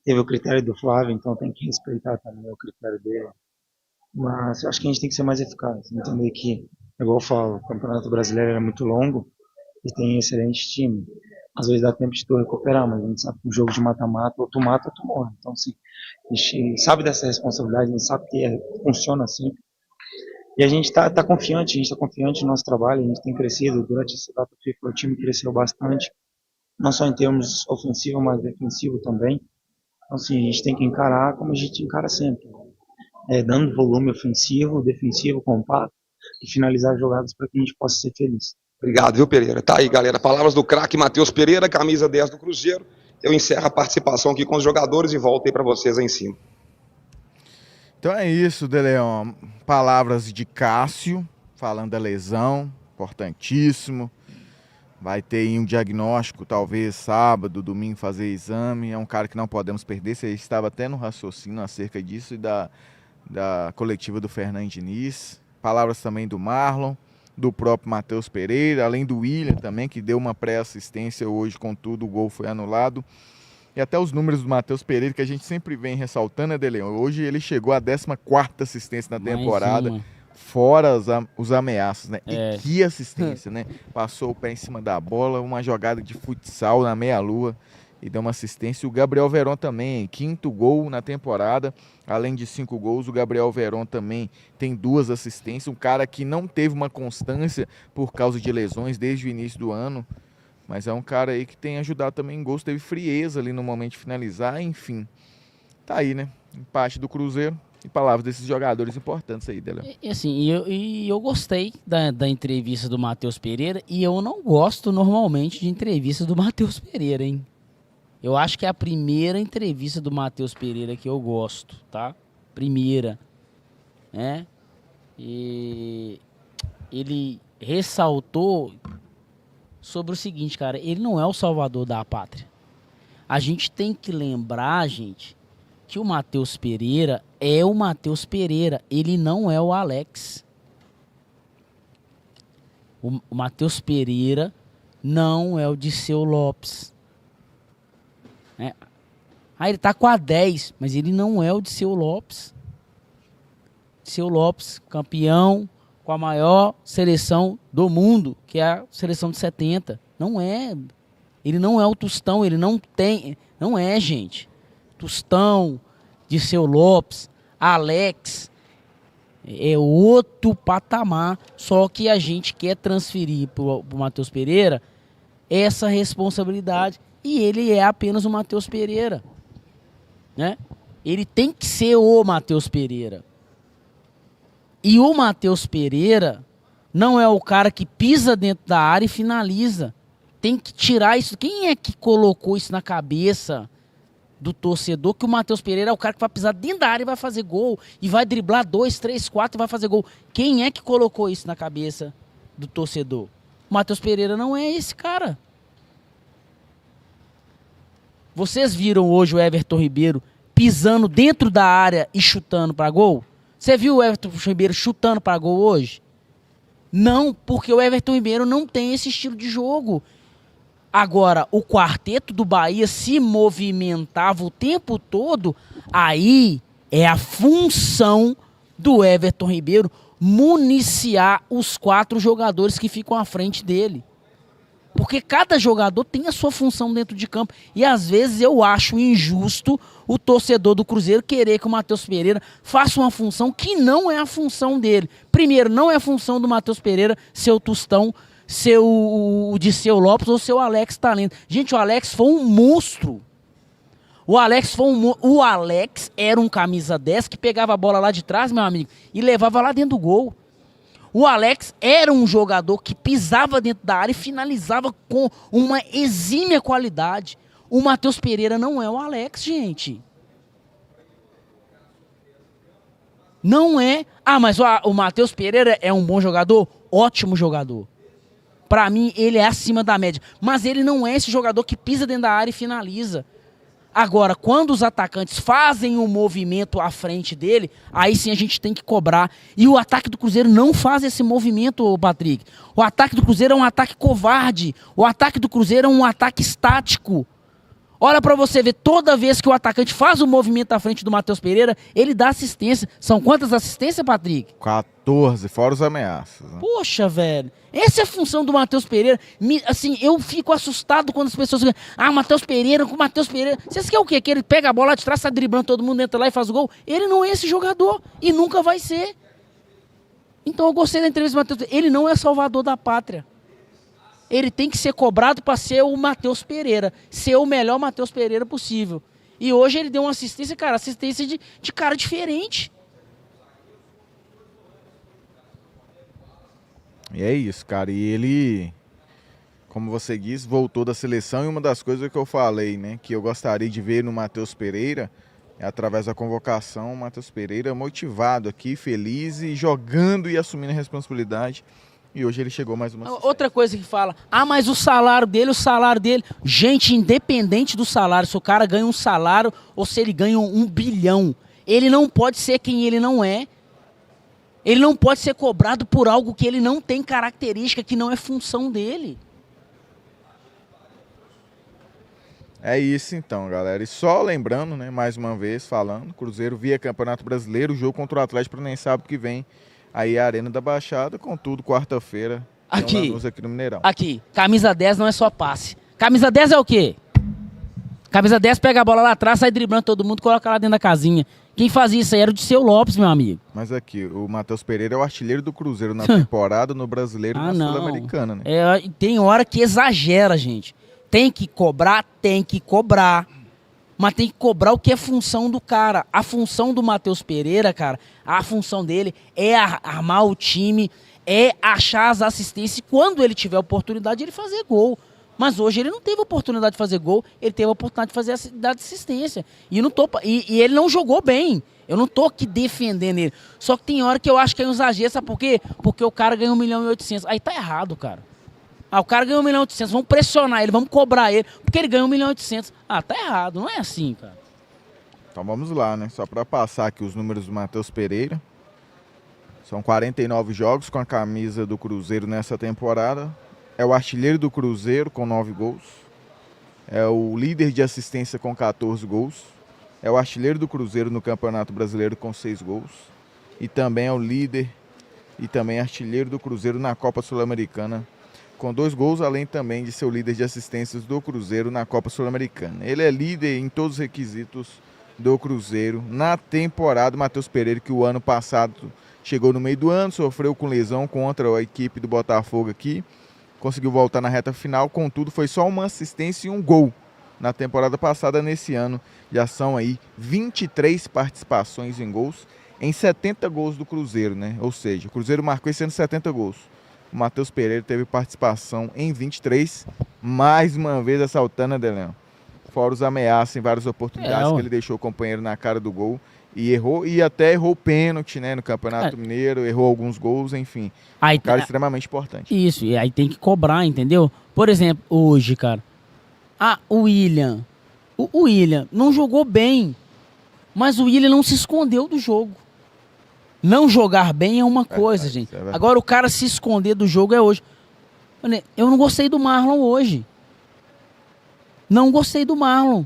teve o critério do Flávio, então tem que respeitar também o critério dele. Mas eu acho que a gente tem que ser mais eficaz, entender que, igual eu falo, o Campeonato Brasileiro é muito longo e tem excelente time. Às vezes dá tempo de tu recuperar, mas a gente sabe que um jogo de mata-mata, ou tu mata ou tu morre. Então, assim, a gente sabe dessa responsabilidade, a gente sabe que funciona assim. E a gente está confiante, a gente está confiante no nosso trabalho, a gente tem crescido durante essa data FIFA, o time cresceu bastante, não só em termos ofensivo, mas defensivo também. Então, assim, a gente tem que encarar como a gente encara sempre, dando volume ofensivo, defensivo, compacto, e finalizar jogadas para que a gente possa ser feliz.
Obrigado, viu, Pereira? Tá aí, galera. Palavras do craque Matheus Pereira, camisa 10 do Cruzeiro. Eu encerro a participação aqui com os jogadores e volto aí para vocês aí em cima.
Então é isso, De Leon. Palavras de Cássio, falando da lesão, importantíssimo. Vai ter aí um diagnóstico, talvez sábado, domingo, fazer exame. É um cara que não podemos perder. Você estava até no raciocínio acerca disso e da coletiva do Fernando Diniz. Palavras também do Marlon, do próprio Matheus Pereira, além do William também, que deu uma pré-assistência hoje, contudo o gol foi anulado. E até os números do Matheus Pereira, que a gente sempre vem ressaltando, né, De Leon? Hoje ele chegou à 14ª assistência na temporada, fora os ameaços, né? E que assistência, né? Passou o pé em cima da bola, uma jogada de futsal na meia-lua e deu uma assistência. O Gabriel Verón também, 5º gol na temporada, além de 5 gols, o Gabriel Verón também tem 2 assistências, um cara que não teve uma constância por causa de lesões desde o início do ano, mas é um cara aí que tem ajudado também em gols, teve frieza ali no momento de finalizar, enfim. Tá aí, né? Empate do Cruzeiro e palavras desses jogadores importantes aí, Dele.
E assim, eu gostei da entrevista do Matheus Pereira e eu não gosto normalmente de entrevistas do Matheus Pereira, hein? Eu acho que é a primeira entrevista do Matheus Pereira que eu gosto, tá? Primeira, né? E ele ressaltou sobre o seguinte, cara, ele não é o salvador da pátria. A gente tem que lembrar, gente, que o Matheus Pereira é o Matheus Pereira, ele não é o Alex. O Matheus Pereira não é o Diceu Lopes. Ele tá com a 10, mas ele não é o Diceu Lopes. Diceu Lopes, campeão com a maior seleção do mundo, que é a seleção de 70. Não é. Ele não é o Tostão, ele não tem... Não é, gente. Tostão, Dirceu Lopes, Alex, é outro patamar. Só que a gente quer transferir para o Matheus Pereira essa responsabilidade. E ele é apenas o Matheus Pereira, né? Ele tem que ser o Matheus Pereira. E o Matheus Pereira não é o cara que pisa dentro da área e finaliza. Tem que tirar isso. Quem é que colocou isso na cabeça do torcedor? Que o Matheus Pereira é o cara que vai pisar dentro da área e vai fazer gol. E vai driblar 2, 3, 4 e vai fazer gol. Quem é que colocou isso na cabeça do torcedor? O Matheus Pereira não é esse cara. Vocês viram hoje o Everton Ribeiro pisando dentro da área e chutando para gol? Você viu o Everton Ribeiro chutando para gol hoje? Não, porque o Everton Ribeiro não tem esse estilo de jogo. Agora, o quarteto do Bahia se movimentava o tempo todo, aí é a função do Everton Ribeiro municiar os 4 jogadores que ficam à frente dele. Porque cada jogador tem a sua função dentro de campo. E às vezes eu acho injusto o torcedor do Cruzeiro querer que o Matheus Pereira faça uma função que não é a função dele. Primeiro, não é a função do Matheus Pereira ser o Tostão, ser o Dirceu Lopes ou ser o Alex Talento. Gente, o Alex foi um monstro. O Alex era um camisa 10 que pegava a bola lá de trás, meu amigo, e levava lá dentro do gol. O Alex era um jogador que pisava dentro da área e finalizava com uma exímia qualidade. O Matheus Pereira não é o Alex, gente. Não é. Ah, mas o Matheus Pereira é um bom jogador? Ótimo jogador. Pra mim, ele é acima da média. Mas ele não é esse jogador que pisa dentro da área e finaliza. Agora, quando os atacantes fazem um movimento à frente dele, aí sim a gente tem que cobrar. E o ataque do Cruzeiro não faz esse movimento, Patrick. O ataque do Cruzeiro é um ataque covarde. O ataque do Cruzeiro é um ataque estático. Olha pra você ver, toda vez que o atacante faz o movimento à frente do Matheus Pereira, ele dá assistência. São quantas assistências, Patrick?
14, fora os ameaças. Né?
Poxa, velho. Essa é a função do Matheus Pereira. Assim, eu fico assustado quando as pessoas ficam, o Matheus Pereira, com o Matheus Pereira. Vocês querem o quê? Que ele pega a bola lá de trás, tá driblando todo mundo, entra lá e faz o gol? Ele não é esse jogador e nunca vai ser. Então eu gostei da entrevista do Matheus Pereira. Ele não é salvador da pátria. Ele tem que ser cobrado para ser o Matheus Pereira, ser o melhor Matheus Pereira possível. E hoje ele deu uma assistência, cara, assistência de cara diferente.
E é isso, cara. E ele, como você disse, voltou da seleção. E uma das coisas que eu falei, né, que eu gostaria de ver no Matheus Pereira, é através da convocação, o Matheus Pereira motivado aqui, feliz e jogando e assumindo a responsabilidade. E hoje ele chegou mais uma...
Outra coisa que fala, mas o salário dele... Gente, independente do salário, se o cara ganha um salário ou se ele ganha 1 bilhão, ele não pode ser quem ele não é. Ele não pode ser cobrado por algo que ele não tem característica, que não é função dele.
É isso então, galera. E só lembrando, né, mais uma vez falando, Cruzeiro via Campeonato Brasileiro, jogo contra o Atlético Paranaense sábado que vem. Aí a Arena da Baixada, contudo, quarta-feira,
aqui
no Mineirão.
Aqui, camisa 10 não é só passe. Camisa 10 é o quê? Camisa 10 pega a bola lá atrás, sai driblando todo mundo, coloca lá dentro da casinha. Quem fazia isso aí era o Dirceu Lopes, meu amigo.
Mas aqui, o Matheus Pereira é o artilheiro do Cruzeiro na temporada, no Brasileiro e na Sul-Americana, né?
Tem hora que exagera, gente. Tem que cobrar, mas tem que cobrar o que é função do cara. A função do Matheus Pereira, cara, a função dele é armar o time, é achar as assistências. E quando ele tiver oportunidade, ele fazer gol. Mas hoje ele não teve oportunidade de fazer gol, ele teve a oportunidade de fazer dar assistência. E ele não jogou bem. Eu não tô aqui defendendo ele. Só que tem hora que eu acho que é um exagero, sabe por quê? Porque o cara ganha 1.800.000. Aí tá errado, cara. O cara ganhou 1.800.000, vamos pressionar ele, vamos cobrar ele, porque ele ganhou 1.800.000. Tá errado, não é assim, cara.
Então vamos lá, né? Só para passar aqui os números do Matheus Pereira. São 49 jogos com a camisa do Cruzeiro nessa temporada. É o artilheiro do Cruzeiro com 9 gols. É o líder de assistência com 14 gols. É o artilheiro do Cruzeiro no Campeonato Brasileiro com 6 gols. E também é o líder e também artilheiro do Cruzeiro na Copa Sul-Americana, com 2 gols, além também de ser o líder de assistências do Cruzeiro na Copa Sul-Americana. Ele é líder em todos os requisitos do Cruzeiro na temporada. Matheus Pereira, que o ano passado chegou no meio do ano, sofreu com lesão contra a equipe do Botafogo aqui, conseguiu voltar na reta final, contudo foi só uma assistência e um gol na temporada passada. Nesse ano já são aí 23 participações em gols, em 70 gols do Cruzeiro, né? Ou seja, o Cruzeiro marcou esse ano 70 gols. O Matheus Pereira teve participação em 23, mais uma vez assaltando a Deleão. Fora os ameaças em várias oportunidades que ele deixou o companheiro na cara do gol e errou, e até errou pênalti, né, no Campeonato Mineiro, errou alguns gols, enfim.
Aí,
um cara extremamente importante.
Isso, e aí tem que cobrar, entendeu? Por exemplo, hoje, cara, o William. O William não jogou bem, mas o William não se escondeu do jogo. Não jogar bem é uma coisa, gente. Agora o cara se esconder do jogo é hoje. Eu não gostei do Marlon hoje. Não gostei do Marlon.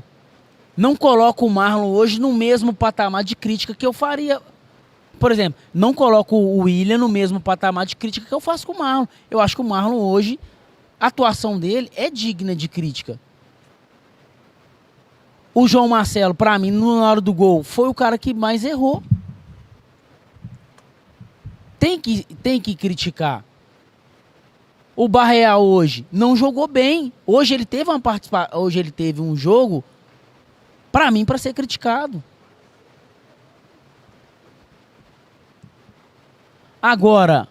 Não coloco o Marlon hoje no mesmo patamar de crítica que eu faria. Por exemplo, não coloco o William no mesmo patamar de crítica que eu faço com o Marlon. Eu acho que o Marlon hoje, a atuação dele é digna de crítica. O João Marcelo, pra mim, na hora do gol, foi o cara que mais errou. Tem que criticar. O Barreal hoje não jogou bem. Hoje ele teve hoje ele teve um jogo, pra mim, pra ser criticado. Agora,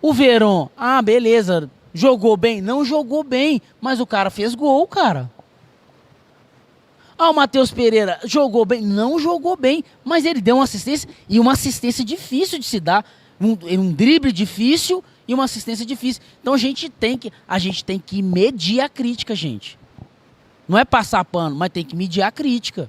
o Verón, beleza, jogou bem? Não jogou bem, mas o cara fez gol, cara. O Matheus Pereira jogou bem? Não jogou bem, mas ele deu uma assistência, e uma assistência difícil de se dar, um drible difícil e uma assistência difícil. Então a gente tem que medir a crítica, gente. Não é passar pano, mas tem que medir a crítica.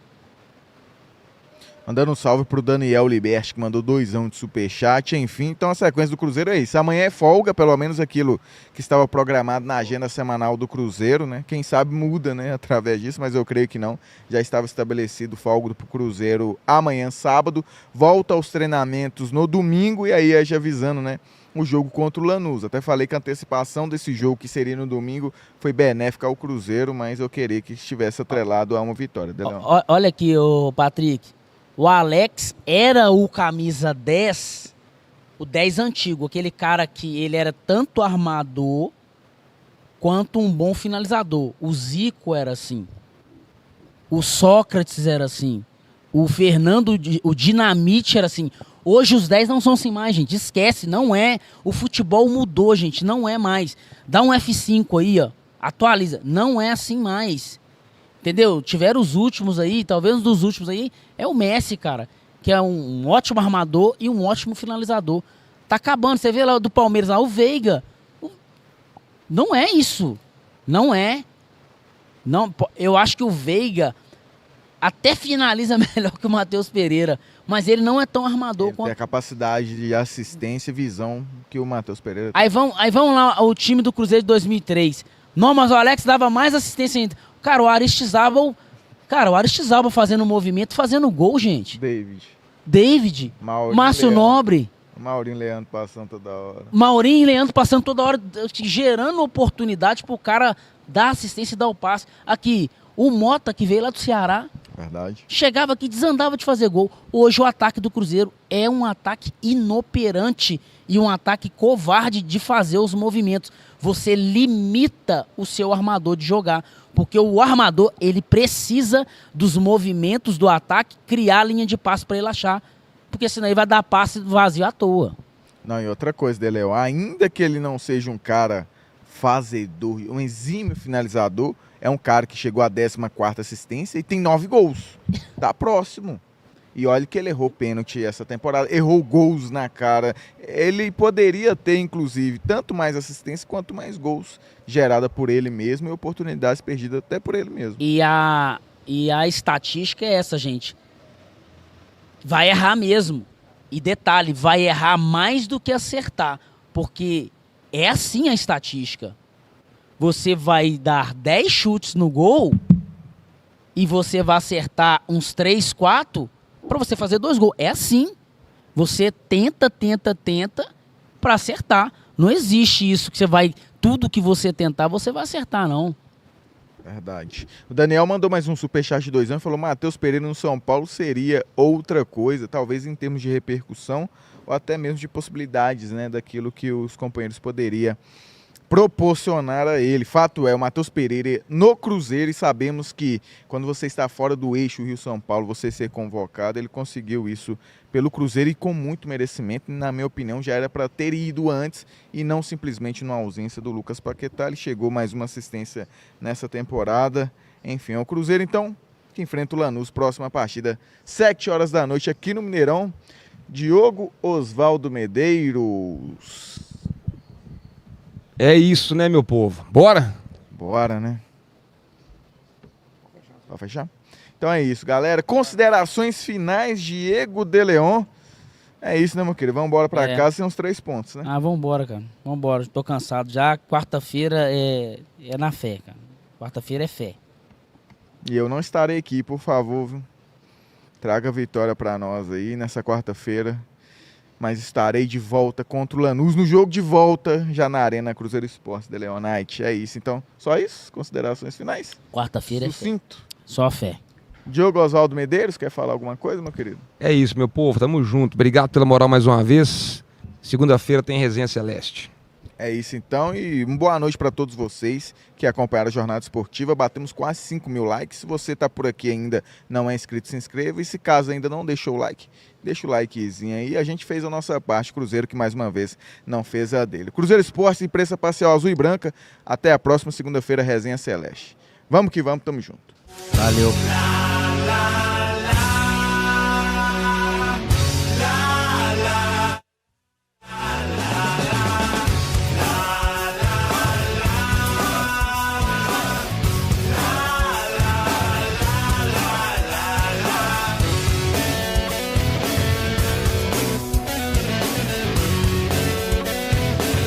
Mandando um salve pro Daniel Liberti, que mandou 2 de superchat. Enfim, então a sequência do Cruzeiro é isso. Amanhã é folga, pelo menos aquilo que estava programado na agenda semanal do Cruzeiro, né? Quem sabe muda, né, através disso, mas eu creio que não. Já estava estabelecido folga pro Cruzeiro amanhã, sábado. Volta aos treinamentos no domingo, e aí já avisando, né, o jogo contra o Lanús. Até falei que a antecipação desse jogo, que seria no domingo, foi benéfica ao Cruzeiro, mas eu queria que estivesse atrelado a uma vitória.
Olha aqui, Patrick. O Alex era o camisa 10, o 10 antigo, aquele cara que ele era tanto armador quanto um bom finalizador. O Zico era assim, o Sócrates era assim, o Fernando, o Dinamite era assim. Hoje os 10 não são assim mais, gente, esquece, não é. O futebol mudou, gente, não é mais. Dá um F5 aí, ó, atualiza, não é assim mais. Entendeu? Tiveram os últimos aí, talvez um dos últimos aí, é o Messi, cara, que é um ótimo armador e um ótimo finalizador. Tá acabando, você vê lá do Palmeiras, lá, o Veiga. Não é isso. Não é. Não, eu acho que o Veiga até finaliza melhor que o Matheus Pereira, mas ele não é tão armador quanto...
Tem a capacidade de assistência e visão que o Matheus Pereira tem.
Aí vamos lá, o time do Cruzeiro de 2003. Não, mas o Alex dava mais assistência ainda. Cara, o Aristizábal fazendo movimento, fazendo gol, gente. David. Márcio Nobre.
Maurinho e Leandro passando toda hora.
Maurinho e Leandro passando toda hora, gerando oportunidade pro cara dar assistência e dar o passe. Aqui, o Mota, que veio lá do Ceará.
Verdade.
Chegava aqui, desandava de fazer gol. Hoje o ataque do Cruzeiro é um ataque inoperante e um ataque covarde de fazer os movimentos. Você limita o seu armador de jogar, porque o armador, ele precisa dos movimentos do ataque, criar a linha de passe para ele achar, porque senão ele vai dar passe vazio à toa.
Não, e outra coisa, Deleu, ainda que ele não seja um cara fazedor, um exímio finalizador, é um cara que chegou à 14ª assistência e tem 9 gols. Tá próximo. E olha que ele errou pênalti essa temporada, errou gols na cara. Ele poderia ter, inclusive, tanto mais assistência quanto mais gols gerada por ele mesmo e oportunidades perdidas até por ele mesmo.
E a estatística é essa, gente. Vai errar mesmo. E detalhe, vai errar mais do que acertar. Porque é assim a estatística. Você vai dar 10 chutes no gol e você vai acertar uns 3, 4... para você fazer 2 gols. É assim. Você tenta para acertar. Não existe isso que você vai... Tudo que você tentar, você vai acertar, não.
Verdade. O Daniel mandou mais um superchat de 2 anos e falou: Matheus Pereira no São Paulo seria outra coisa, talvez em termos de repercussão ou até mesmo de possibilidades, né, daquilo que os companheiros poderiam proporcionar a ele. Fato é, o Matheus Pereira no Cruzeiro, e sabemos que quando você está fora do eixo Rio-São Paulo, você ser convocado, ele conseguiu isso pelo Cruzeiro e com muito merecimento. Na minha opinião, já era para ter ido antes e não simplesmente na ausência do Lucas Paquetá. Ele chegou mais uma assistência nessa temporada. Enfim, é o Cruzeiro então que enfrenta o Lanús, próxima partida, 7 horas da noite aqui no Mineirão. Diogo Osvaldo Medeiros.
É isso, né, meu povo? Bora?
Bora, né? Pode fechar? Então é isso, galera. Considerações finais, Diego de Leon. É isso, né, meu querido? Vamos embora pra casa sem uns 3 pontos, né?
Ah, vambora, cara. Vambora. Tô cansado já. Quarta-feira é na fé, cara. Quarta-feira é fé.
E eu não estarei aqui, por favor, viu? Traga a vitória pra nós aí nessa quarta-feira. Mas estarei de volta contra o Lanús no jogo de volta, já na Arena Cruzeiro Esportes de Leonite. É isso, então. Só isso? Considerações finais?
Quarta-feira é fé. Só fé.
Diogo Osvaldo Medeiros, quer falar alguma coisa, meu querido?
É isso, meu povo. Tamo junto. Obrigado pela moral mais uma vez. Segunda-feira tem Resenha Celeste.
É isso então, e uma boa noite para todos vocês que acompanharam a Jornada Esportiva. Batemos quase 5 mil likes. Se você está por aqui e ainda não é inscrito, se inscreva. E se caso ainda não deixou o like, deixa o likezinho aí. A gente fez a nossa parte, Cruzeiro que mais uma vez não fez a dele. Cruzeiro Esporte, imprensa parcial azul e branca. Até a próxima segunda-feira, Resenha Celeste. Vamos que vamos, tamo junto.
Valeu.